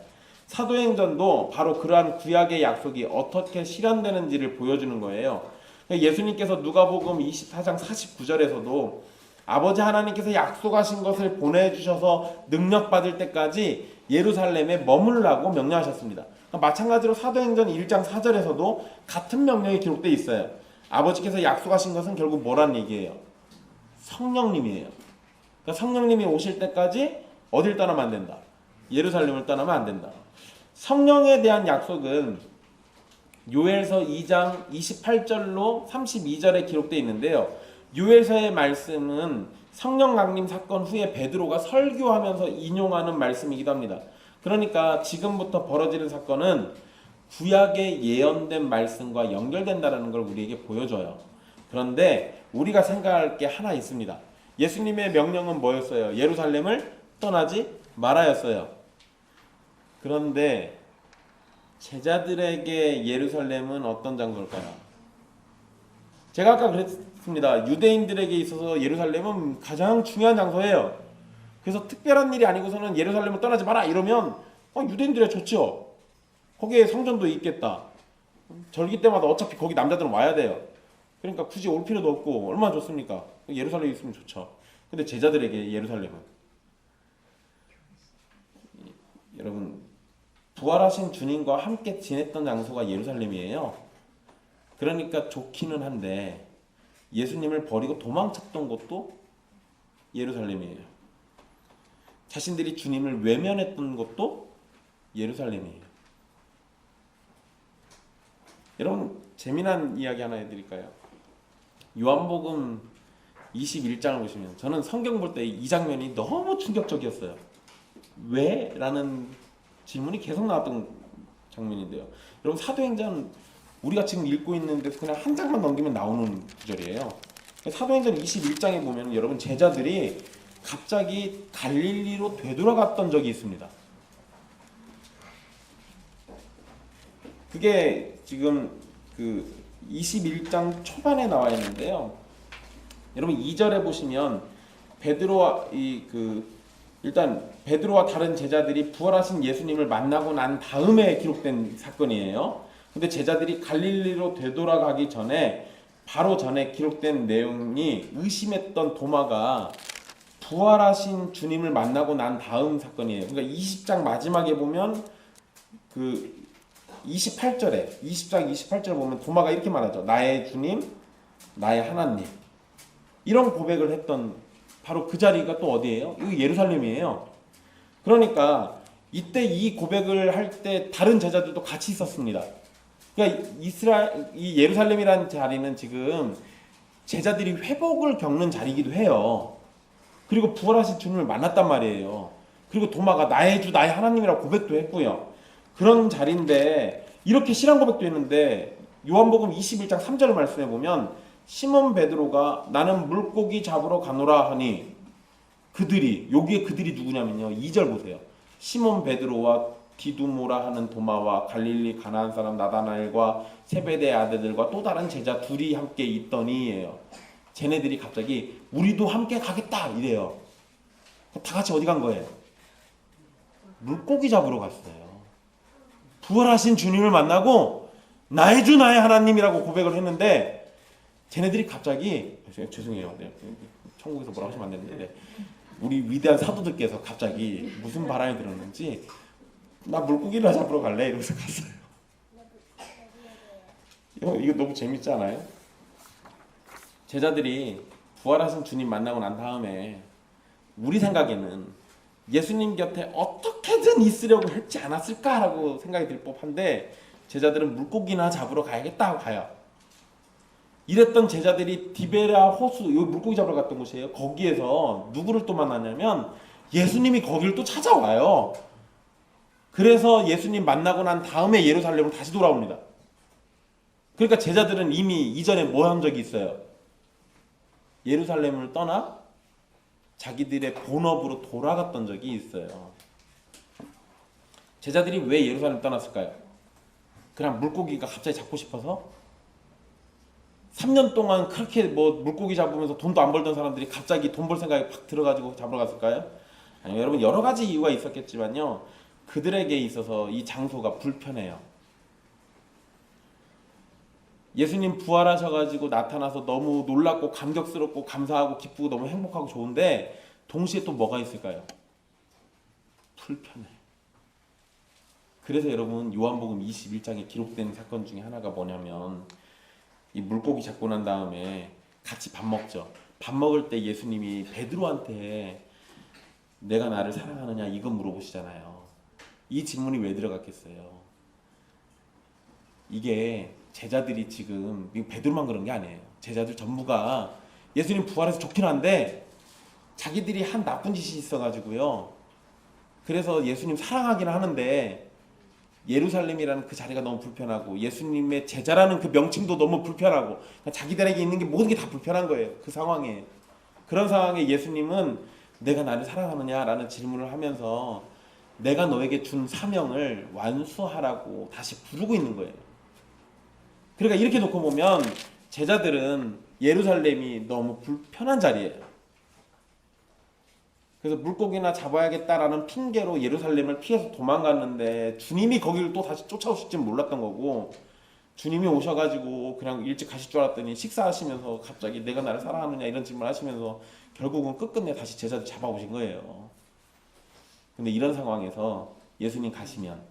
사도행전도 바로 그러한 구약의 약속이 어떻게 실현되는지를 보여주는 거예요. 예수님께서 누가복음 24장 49절에서도 아버지 하나님께서 약속하신 것을 보내주셔서 능력받을 때까지 예루살렘에 머물라고 명령하셨습니다. 마찬가지로 사도행전 1장 4절에서도 같은 명령이 기록되어 있어요. 아버지께서 약속하신 것은 결국 뭐란 얘기예요? 성령님이에요. 그러니까 성령님이 오실 때까지 어딜 떠나면 안 된다? 예루살렘을 떠나면 안 된다. 성령에 대한 약속은 요엘서 2장 28절로 32절에 기록되어 있는데요. 요엘서의 말씀은 성령 강림 사건 후에 베드로가 설교하면서 인용하는 말씀이기도 합니다. 그러니까 지금부터 벌어지는 사건은 구약에 예언된 말씀과 연결된다는 걸 우리에게 보여줘요. 그런데 우리가 생각할 게 하나 있습니다. 예수님의 명령은 뭐였어요? 예루살렘을 떠나지 말아였어요. 그런데 제자들에게 예루살렘은 어떤 장소일까요? 제가 아까 그랬습니다. 유대인들에게 있어서 예루살렘은 가장 중요한 장소예요. 그래서 특별한 일이 아니고서는 예루살렘을 떠나지 마라 이러면 유대인들이 좋죠. 거기에 성전도 있겠다. 절기 때마다 어차피 거기 남자들은 와야 돼요. 그러니까 굳이 올 필요도 없고 얼마나 좋습니까? 예루살렘에 있으면 좋죠. 근데 제자들에게 예루살렘은 여러분 부활하신 주님과 함께 지냈던 장소가 예루살렘이에요. 그러니까 좋기는 한데 예수님을 버리고 도망쳤던 곳도 예루살렘이에요. 자신들이 주님을 외면했던 곳도 예루살렘이에요. 여러분 재미난 이야기 하나 해드릴까요? 요한복음 21장을 보시면 저는 성경 볼 때 이 장면이 너무 충격적이었어요. 왜? 라는 질문이 계속 나왔던 장면인데요. 여러분 사도행전 우리가 지금 읽고 있는데 그냥 한 장만 넘기면 나오는 구절이에요. 사도행전 21장에 보면 여러분 제자들이 갑자기 갈릴리로 되돌아갔던 적이 있습니다. 그게 지금 그 21장 초반에 나와 있는데요. 여러분 2절에 보시면 베드로와 일단 베드로와 다른 제자들이 부활하신 예수님을 만나고 난 다음에 기록된 사건이에요. 근데 제자들이 갈릴리로 되돌아가기 전에 바로 전에 기록된 내용이 의심했던 도마가 부활하신 주님을 만나고 난 다음 사건이에요. 그러니까 20장 마지막에 보면 그 20장 28절에 보면 도마가 이렇게 말하죠. 나의 주님, 나의 하나님. 이런 고백을 했던 바로 그 자리가 또 어디예요? 이거 예루살렘이에요. 그러니까 이때 이 고백을 할 때 다른 제자들도 같이 있었습니다. 그러니까 이 예루살렘이라는 자리는 지금 제자들이 회복을 겪는 자리이기도 해요. 그리고 부활하신 주님을 만났단 말이에요. 그리고 도마가 나의 주, 나의 하나님이라고 고백도 했고요. 그런 자리인데 이렇게 신앙 고백도 했는데 요한복음 21장 3절을 말씀해 보면 시몬 베드로가 나는 물고기 잡으러 가노라 하니 그들이 여기에 그들이 누구냐면요. 2절 보세요. 시몬 베드로와 디두모라 하는 도마와 갈릴리 가나안 사람 나다나엘과 세베대의 아들들과 또 다른 제자 둘이 함께 있더니예요. 쟤네들이 갑자기 우리도 함께 가겠다 이래요. 다 같이 어디 간 거예요? 물고기 잡으러 갔어요. 부활하신 주님을 만나고 나의 주 나의 하나님이라고 고백을 했는데 쟤네들이 갑자기 죄송해요. 천국에서 뭐라고 하시면 안 되는데 우리 위대한 사도들께서 갑자기 무슨 바람이 들었는지 나 물고기나 잡으러 갈래 이러면서 갔어요. 이거 너무 재밌지 않아요? 제자들이 부활하신 주님 만나고 난 다음에 우리 생각에는 예수님 곁에 어떻게든 있으려고 했지 않았을까라고 생각이 들 법한데 제자들은 물고기나 잡으러 가야겠다고 가요. 이랬던 제자들이 디베라 호수, 여기 물고기 잡으러 갔던 곳이에요. 거기에서 누구를 또 만나냐면 예수님이 거기를 또 찾아와요. 그래서 예수님 만나고 난 다음에 예루살렘으로 다시 돌아옵니다. 그러니까 제자들은 이미 이전에 뭐 한 적이 있어요? 예루살렘을 떠나 자기들의 본업으로 돌아갔던 적이 있어요. 제자들이 왜 예루살렘 떠났을까요? 그냥 물고기가 갑자기 잡고 싶어서? 3년 동안 그렇게 물고기 잡으면서 돈도 안 벌던 사람들이 갑자기 돈 벌 생각이 팍 들어가지고 잡으러 갔을까요? 아니요, 여러분 여러 가지 이유가 있었겠지만요. 그들에게 있어서 이 장소가 불편해요. 예수님 부활하셔가지고 나타나서 너무 놀랍고 감격스럽고 감사하고 기쁘고 너무 행복하고 좋은데 동시에 또 뭐가 있을까요? 불편해. 그래서 여러분 요한복음 21장에 기록된 사건 중에 하나가 뭐냐면 이 물고기 잡고 난 다음에 같이 밥 먹죠. 밥 먹을 때 예수님이 베드로한테 내가 나를 사랑하느냐 이거 물어보시잖아요. 이 질문이 왜 들어갔겠어요? 이게 제자들이 지금 베드로만 그런 게 아니에요. 제자들 전부가 예수님 부활해서 좋긴 한데 자기들이 한 나쁜 짓이 있어가지고요. 그래서 예수님 사랑하긴 하는데 예루살렘이라는 그 자리가 너무 불편하고 예수님의 제자라는 그 명칭도 너무 불편하고 자기들에게 있는 게 모든 게 다 불편한 거예요. 그 상황에. 그런 상황에 예수님은 내가 나를 사랑하느냐라는 질문을 하면서 내가 너에게 준 사명을 완수하라고 다시 부르고 있는 거예요. 그러니까 이렇게 놓고 보면 제자들은 예루살렘이 너무 불편한 자리예요. 그래서 물고기나 잡아야겠다라는 핑계로 예루살렘을 피해서 도망갔는데 주님이 거기를 또 다시 쫓아오실지는 몰랐던 거고 주님이 오셔가지고 그냥 일찍 가실 줄 알았더니 식사하시면서 갑자기 내가 나를 사랑하느냐 이런 질문을 하시면서 결국은 끝끝내 다시 제자들 잡아오신 거예요. 근데 이런 상황에서 예수님 가시면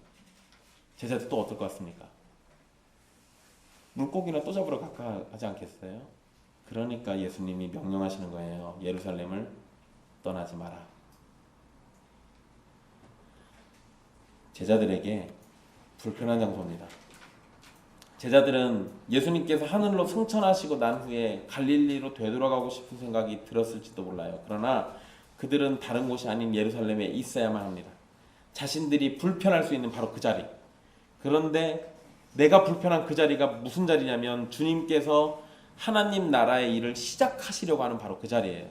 제자들 또 어떨 것 같습니까? 물고기나 또 잡으러 갈까 하지 않겠어요? 그러니까 예수님이 명령하시는 거예요. 예루살렘을 떠나지 마라. 제자들에게 불편한 장소입니다. 제자들은 예수님께서 하늘로 승천하시고 난 후에 갈릴리로 되돌아가고 싶은 생각이 들었을지도 몰라요. 그러나 그들은 다른 곳이 아닌 예루살렘에 있어야만 합니다. 자신들이 불편할 수 있는 바로 그 자리. 그런데 내가 불편한 그 자리가 무슨 자리냐면 주님께서 하나님 나라의 일을 시작하시려고 하는 바로 그 자리예요.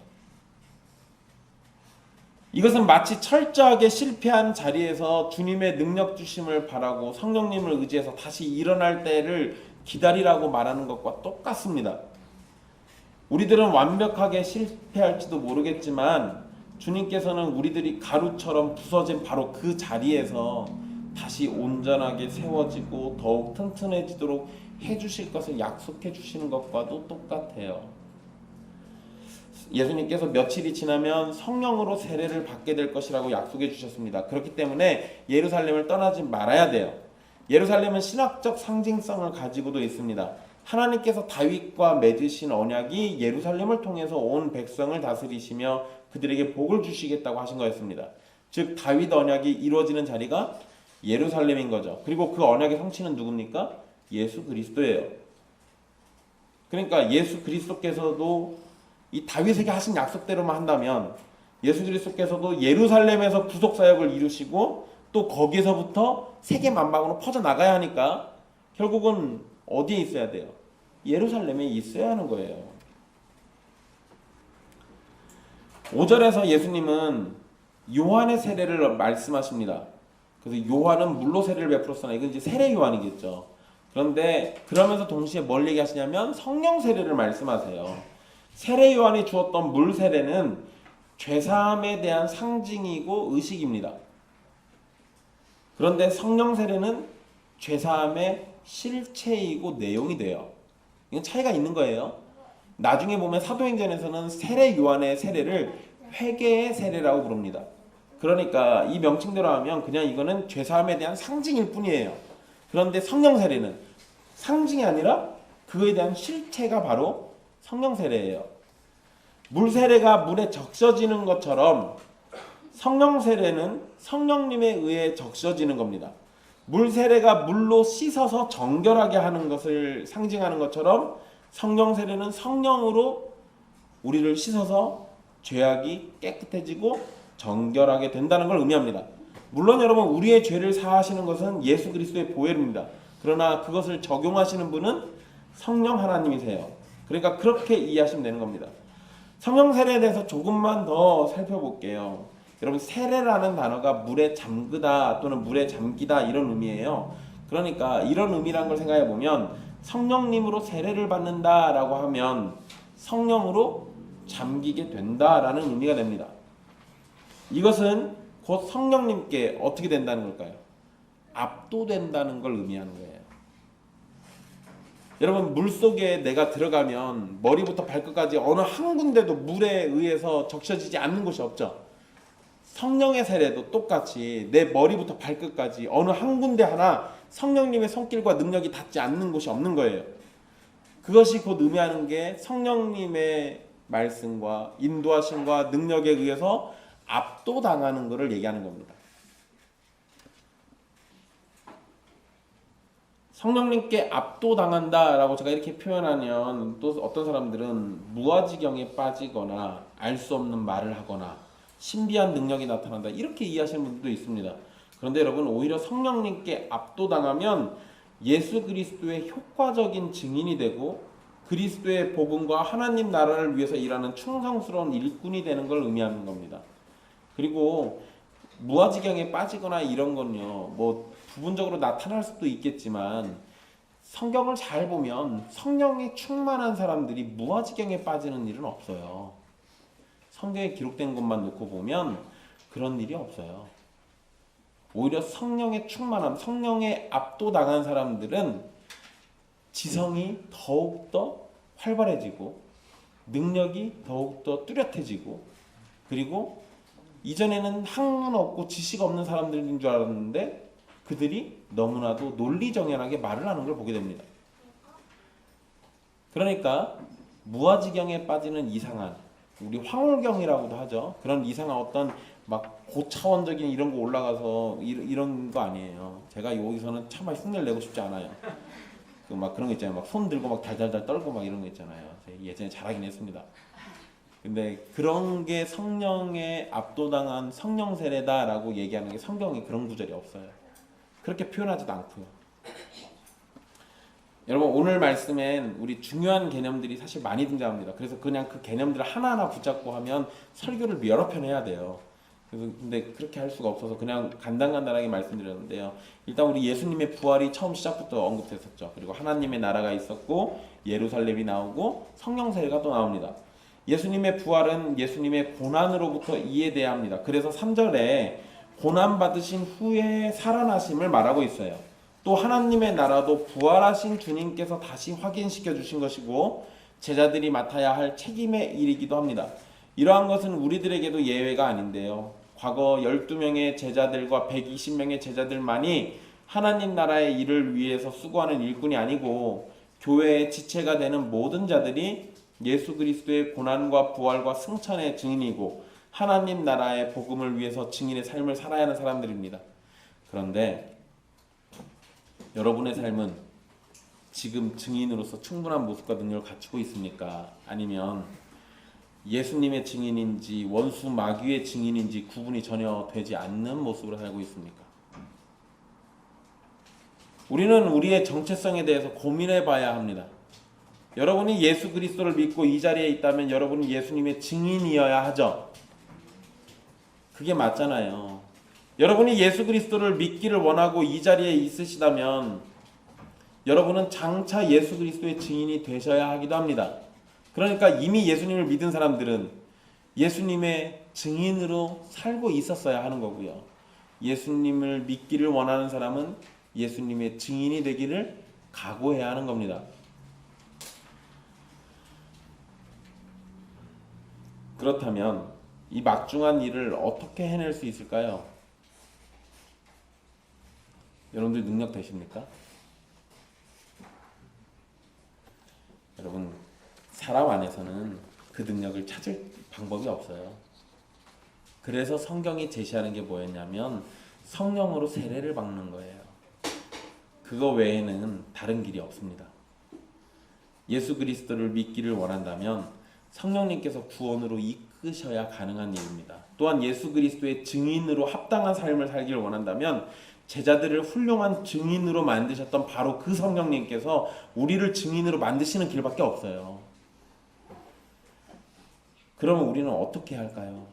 이것은 마치 철저하게 실패한 자리에서 주님의 능력 주심을 바라고 성령님을 의지해서 다시 일어날 때를 기다리라고 말하는 것과 똑같습니다. 우리들은 완벽하게 실패할지도 모르겠지만 주님께서는 우리들이 가루처럼 부서진 바로 그 자리에서 다시 온전하게 세워지고 더욱 튼튼해지도록 해주실 것을 약속해 주시는 것과도 똑같아요. 예수님께서 며칠이 지나면 성령으로 세례를 받게 될 것이라고 약속해 주셨습니다. 그렇기 때문에 예루살렘을 떠나지 말아야 돼요. 예루살렘은 신학적 상징성을 가지고도 있습니다. 하나님께서 다윗과 맺으신 언약이 예루살렘을 통해서 온 백성을 다스리시며 그들에게 복을 주시겠다고 하신 거였습니다. 즉 다윗 언약이 이루어지는 자리가 예루살렘인 거죠. 그리고 그 언약의 성취는 누굽니까? 예수 그리스도예요. 그러니까 예수 그리스도께서도 이 다윗에게 하신 약속대로만 한다면 예수 그리스도께서도 예루살렘에서 구속 사역을 이루시고 또 거기서부터 세계 만방으로 퍼져 나가야 하니까 결국은 어디에 있어야 돼요? 예루살렘에 있어야 하는 거예요. 5절에서 예수님은 요한의 세례를 말씀하십니다. 그래서 요한은 물로 세례를 베풀었으나 이건 이제 세례 요한이겠죠. 그런데 그러면서 동시에 뭘 얘기하시냐면 성령 세례를 말씀하세요. 세례 요한이 주었던 물 세례는 죄사함에 대한 상징이고 의식입니다. 그런데 성령 세례는 죄사함의 실체이고 내용이 돼요. 이건 차이가 있는 거예요. 나중에 보면 사도행전에서는 세례 요한의 세례를 회개의 세례라고 부릅니다. 그러니까 이 명칭대로 하면 그냥 이거는 죄사함에 대한 상징일 뿐이에요. 그런데 성령 세례는 상징이 아니라 그에 대한 실체가 바로 성령 세례예요. 물 세례가 물에 적셔지는 것처럼 성령 세례는 성령님에 의해 적셔지는 겁니다. 물 세례가 물로 씻어서 정결하게 하는 것을 상징하는 것처럼 성령 세례는 성령으로 우리를 씻어서 죄악이 깨끗해지고 정결하게 된다는 걸 의미합니다. 물론 여러분 우리의 죄를 사하시는 것은 예수 그리스도의 보혈입니다. 그러나 그것을 적용하시는 분은 성령 하나님이세요. 그러니까 그렇게 이해하시면 되는 겁니다. 성령 세례에 대해서 조금만 더 살펴볼게요. 여러분 세례라는 단어가 물에 잠그다 또는 물에 잠기다 이런 의미예요. 그러니까 이런 의미란 걸 생각해 보면 성령님으로 세례를 받는다라고 하면 성령으로 잠기게 된다라는 의미가 됩니다. 이것은 곧 성령님께 어떻게 된다는 걸까요? 압도된다는 걸 의미하는 거예요. 여러분 물속에 내가 들어가면 머리부터 발끝까지 어느 한 군데도 물에 의해서 적셔지지 않는 곳이 없죠. 성령의 세례도 똑같이 내 머리부터 발끝까지 어느 한 군데 하나 성령님의 손길과 능력이 닿지 않는 곳이 없는 거예요. 그것이 곧 의미하는 게 성령님의 말씀과 인도하심과 능력에 의해서 압도당하는 것을 얘기하는 겁니다. 성령님께 압도당한다라고 제가 이렇게 표현하면 또 어떤 사람들은 무아지경에 빠지거나 알 수 없는 말을 하거나 신비한 능력이 나타난다 이렇게 이해하시는 분들도 있습니다. 그런데 여러분 오히려 성령님께 압도당하면 예수 그리스도의 효과적인 증인이 되고 그리스도의 복음과 하나님 나라를 위해서 일하는 충성스러운 일꾼이 되는 걸 의미하는 겁니다. 그리고 무아지경에 빠지거나 이런 건요 뭐 부분적으로 나타날 수도 있겠지만 성경을 잘 보면 성령이 충만한 사람들이 무아지경에 빠지는 일은 없어요. 성경에 기록된 것만 놓고 보면 그런 일이 없어요. 오히려 성령의 충만함, 성령에 압도당한 사람들은 지성이 더욱더 활발해지고 능력이 더욱더 뚜렷해지고 그리고 이전에는 학문 없고 지식 없는 사람들인 줄 알았는데 그들이 너무나도 논리정연하게 말을 하는 걸 보게 됩니다. 그러니까 무아지경에 빠지는 이상한 우리 황홀경이라고도 하죠. 그런 이상한 어떤 막 고차원적인 이런 거 올라가서 이런 거 아니에요. 제가 여기서는 차마 흉내를 내고 싶지 않아요. 그 막 그런 거 있잖아요. 막 손 들고 막 달달달 떨고 막 이런 거 있잖아요. 예전에 잘하긴 했습니다. 근데 그런 게 성령에 압도당한 성령 세례다라고 얘기하는 게 성경에 그런 구절이 없어요. 그렇게 표현하지도 않고요. 여러분 오늘 말씀엔 우리 중요한 개념들이 사실 많이 등장합니다. 그래서 그냥 그 개념들을 하나하나 붙잡고 하면 설교를 여러 편 해야 돼요. 그래서 근데 그렇게 할 수가 없어서 그냥 간단간단하게 말씀드렸는데요. 일단 우리 예수님의 부활이 처음 시작부터 언급됐었죠. 그리고 하나님의 나라가 있었고 예루살렘이 나오고 성령 세례가 또 나옵니다. 예수님의 부활은 예수님의 고난으로부터 이해돼야 합니다. 그래서 3절에 고난 받으신 후에 살아나심을 말하고 있어요. 또 하나님의 나라도 부활하신 주님께서 다시 확인시켜 주신 것이고 제자들이 맡아야 할 책임의 일이기도 합니다. 이러한 것은 우리들에게도 예외가 아닌데요. 과거 12명의 제자들과 120명의 제자들만이 하나님 나라의 일을 위해서 수고하는 일꾼이 아니고 교회의 지체가 되는 모든 자들이 예수 그리스도의 고난과 부활과 승천의 증인이고 하나님 나라의 복음을 위해서 증인의 삶을 살아야 하는 사람들입니다. 그런데 여러분의 삶은 지금 증인으로서 충분한 모습과 능력을 갖추고 있습니까? 아니면 예수님의 증인인지 원수 마귀의 증인인지 구분이 전혀 되지 않는 모습으로 살고 있습니까? 우리는 우리의 정체성에 대해서 고민해 봐야 합니다. 여러분이 예수 그리스도를 믿고 이 자리에 있다면 여러분이 예수님의 증인이어야 하죠. 그게 맞잖아요. 여러분이 예수 그리스도를 믿기를 원하고 이 자리에 있으시다면 여러분은 장차 예수 그리스도의 증인이 되셔야 하기도 합니다. 그러니까 이미 예수님을 믿은 사람들은 예수님의 증인으로 살고 있었어야 하는 거고요. 예수님을 믿기를 원하는 사람은 예수님의 증인이 되기를 각오해야 하는 겁니다. 그렇다면 이 막중한 일을 어떻게 해낼 수 있을까요? 여러분들 능력 되십니까? 여러분 사람 안에서는 그 능력을 찾을 방법이 없어요. 그래서 성경이 제시하는 게 뭐였냐면 성령으로 세례를 받는 거예요. 그거 외에는 다른 길이 없습니다. 예수 그리스도를 믿기를 원한다면 성령님께서 구원으로 이끄셔야 가능한 일입니다. 또한 예수 그리스도의 증인으로 합당한 삶을 살기를 원한다면 제자들을 훌륭한 증인으로 만드셨던 바로 그 성령님께서 우리를 증인으로 만드시는 길밖에 없어요. 그러면 우리는 어떻게 할까요?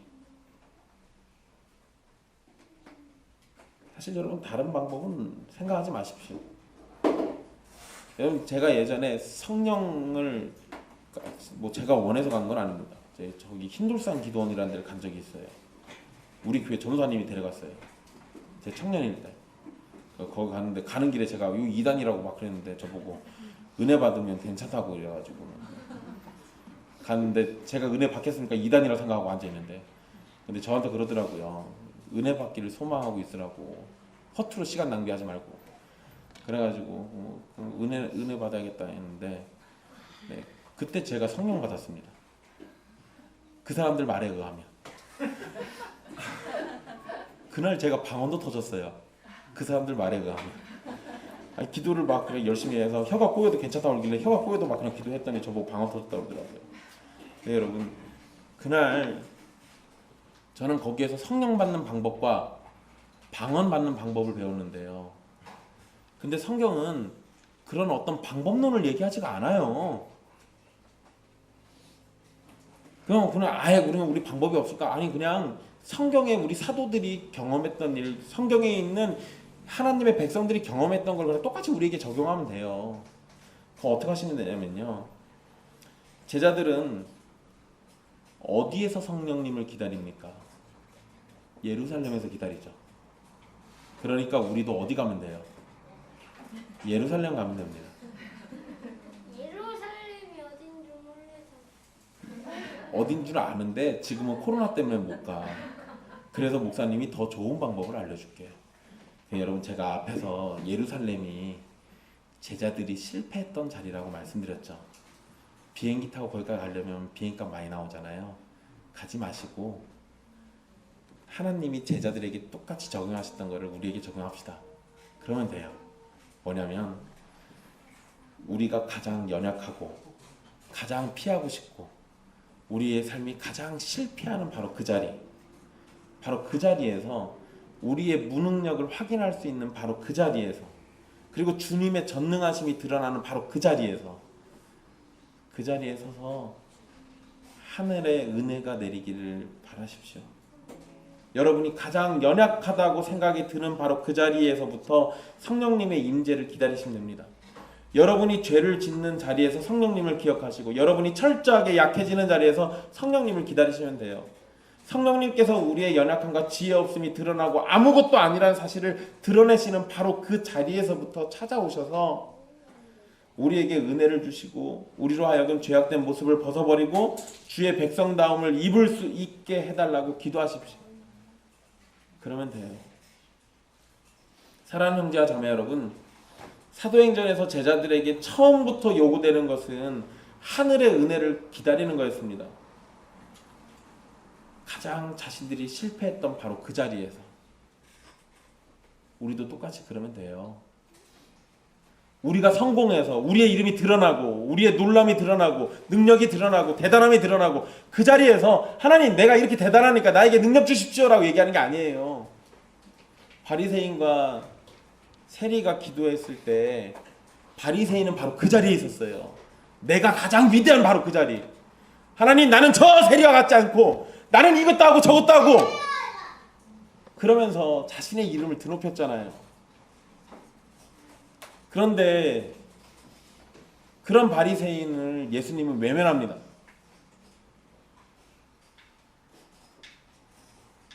사실 여러분 다른 방법은 생각하지 마십시오. 여러분 제가 예전에 성령을 제가 원해서 간 건 아닙니다. 저기 흰돌산 기도원이라는 데를 간 적이 있어요. 우리 교회 전도사님이 데려갔어요. 제 청년일 때. 거기 갔는데 가는 길에 제가 요 2단이라고 막 그랬는데 저보고 은혜 받으면 괜찮다고 이래가지고 갔는데 제가 은혜 받겠으니까 2단이라고 생각하고 앉아있는데 근데 저한테 그러더라고요. 은혜 받기를 소망하고 있으라고 허투루 시간 낭비하지 말고 그래가지고 은혜 받아야겠다 했는데 네, 그때 제가 성령 받았습니다. 그 사람들 말에 의하면 그날 제가 방언도 터졌어요. 그 사람들 말에 의하면 아니, 기도를 막 그냥 열심히 해서 혀가 꼬여도 괜찮다고 그러길래 혀가 꼬여도 막 그냥 기도했더니 저보고 방언 터졌다고 그러더라고요. 네, 여러분 그날 저는 거기에서 성령 받는 방법과 방언 받는 방법을 배웠는데요. 근데 성경은 그런 어떤 방법론을 얘기하지가 않아요. 그냥 아예 우리 방법이 없을까? 아니 그냥 성경에 우리 사도들이 경험했던 일, 성경에 있는 하나님의 백성들이 경험했던 걸 그냥 똑같이 우리에게 적용하면 돼요. 그거 어떻게 하시면 되냐면요. 제자들은 어디에서 성령님을 기다립니까? 예루살렘에서 기다리죠. 그러니까 우리도 어디 가면 돼요? 예루살렘 가면 됩니다. 예루살렘이 어딘 줄 몰라서. 어딘 줄 아는데 지금은 코로나 때문에 못 가. 그래서 목사님이 더 좋은 방법을 알려줄게요. 여러분 제가 앞에서 예루살렘이 제자들이 실패했던 자리라고 말씀드렸죠. 비행기 타고 거기까지 가려면 비행값 많이 나오잖아요. 가지 마시고 하나님이 제자들에게 똑같이 적용하셨던 거를 우리에게 적용합시다. 그러면 돼요. 뭐냐면 우리가 가장 연약하고 가장 피하고 싶고 우리의 삶이 가장 실패하는 바로 그 자리, 바로 그 자리에서 우리의 무능력을 확인할 수 있는 바로 그 자리에서 그리고 주님의 전능하심이 드러나는 바로 그 자리에서 서서 하늘의 은혜가 내리기를 바라십시오. 여러분이 가장 연약하다고 생각이 드는 바로 그 자리에서부터 성령님의 임재를 기다리시면 됩니다. 여러분이 죄를 짓는 자리에서 성령님을 기억하시고 여러분이 철저하게 약해지는 자리에서 성령님을 기다리시면 돼요. 성령님께서 우리의 연약함과 지혜 없음이 드러나고 아무것도 아니라는 사실을 드러내시는 바로 그 자리에서부터 찾아오셔서 우리에게 은혜를 주시고 우리로 하여금 죄악된 모습을 벗어버리고 주의 백성다움을 입을 수 있게 해달라고 기도하십시오. 그러면 돼요. 사랑하는 형제와 자매 여러분, 사도행전에서 제자들에게 처음부터 요구되는 것은 하늘의 은혜를 기다리는 거였습니다. 가장 자신들이 실패했던 바로 그 자리에서 우리도 똑같이 그러면 돼요. 우리가 성공해서 우리의 이름이 드러나고 우리의 놀람이 드러나고 능력이 드러나고 대단함이 드러나고 그 자리에서 하나님 내가 이렇게 대단하니까 나에게 능력 주십시오라고 얘기하는 게 아니에요. 바리새인과 세리가 기도했을 때 바리새인은 바로 그 자리에 있었어요. 내가 가장 위대한 바로 그 자리. 하나님 나는 저 세리와 같지 않고 나는 이것도 하고 저것도 하고 그러면서 자신의 이름을 드높였잖아요. 그런데 그런 바리새인을 예수님은 외면합니다.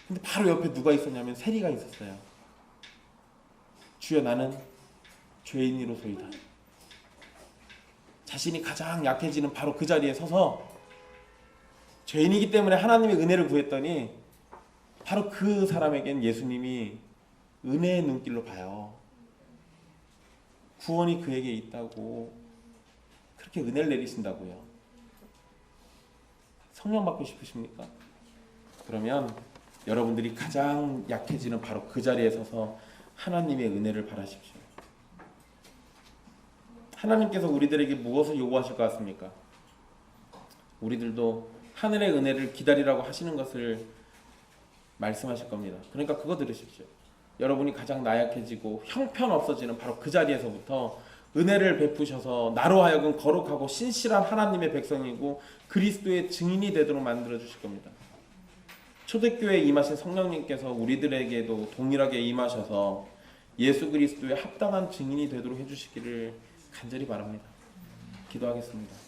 근데 바로 옆에 누가 있었냐면 세리가 있었어요. 주여 나는 죄인이로소이다. 자신이 가장 약해지는 바로 그 자리에 서서 죄인이기 때문에 하나님의 은혜를 구했더니 바로 그 사람에겐 예수님이 은혜의 눈길로 봐요. 구원이 그에게 있다고 그렇게 은혜를 내리신다고요. 성령 받고 싶으십니까? 그러면 여러분들이 가장 약해지는 바로 그 자리에 서서 하나님의 은혜를 바라십시오. 하나님께서 우리들에게 무엇을 요구하실 것 같습니까? 우리들도 하늘의 은혜를 기다리라고 하시는 것을 말씀하실 겁니다. 그러니까 그거 들으십시오. 여러분이 가장 나약해지고 형편없어지는 바로 그 자리에서부터 은혜를 베푸셔서 나로 하여금 거룩하고 신실한 하나님의 백성이고 그리스도의 증인이 되도록 만들어 주실 겁니다. 초대교회에 임하신 성령님께서 우리들에게도 동일하게 임하셔서 예수 그리스도의 합당한 증인이 되도록 해주시기를 간절히 바랍니다. 기도하겠습니다.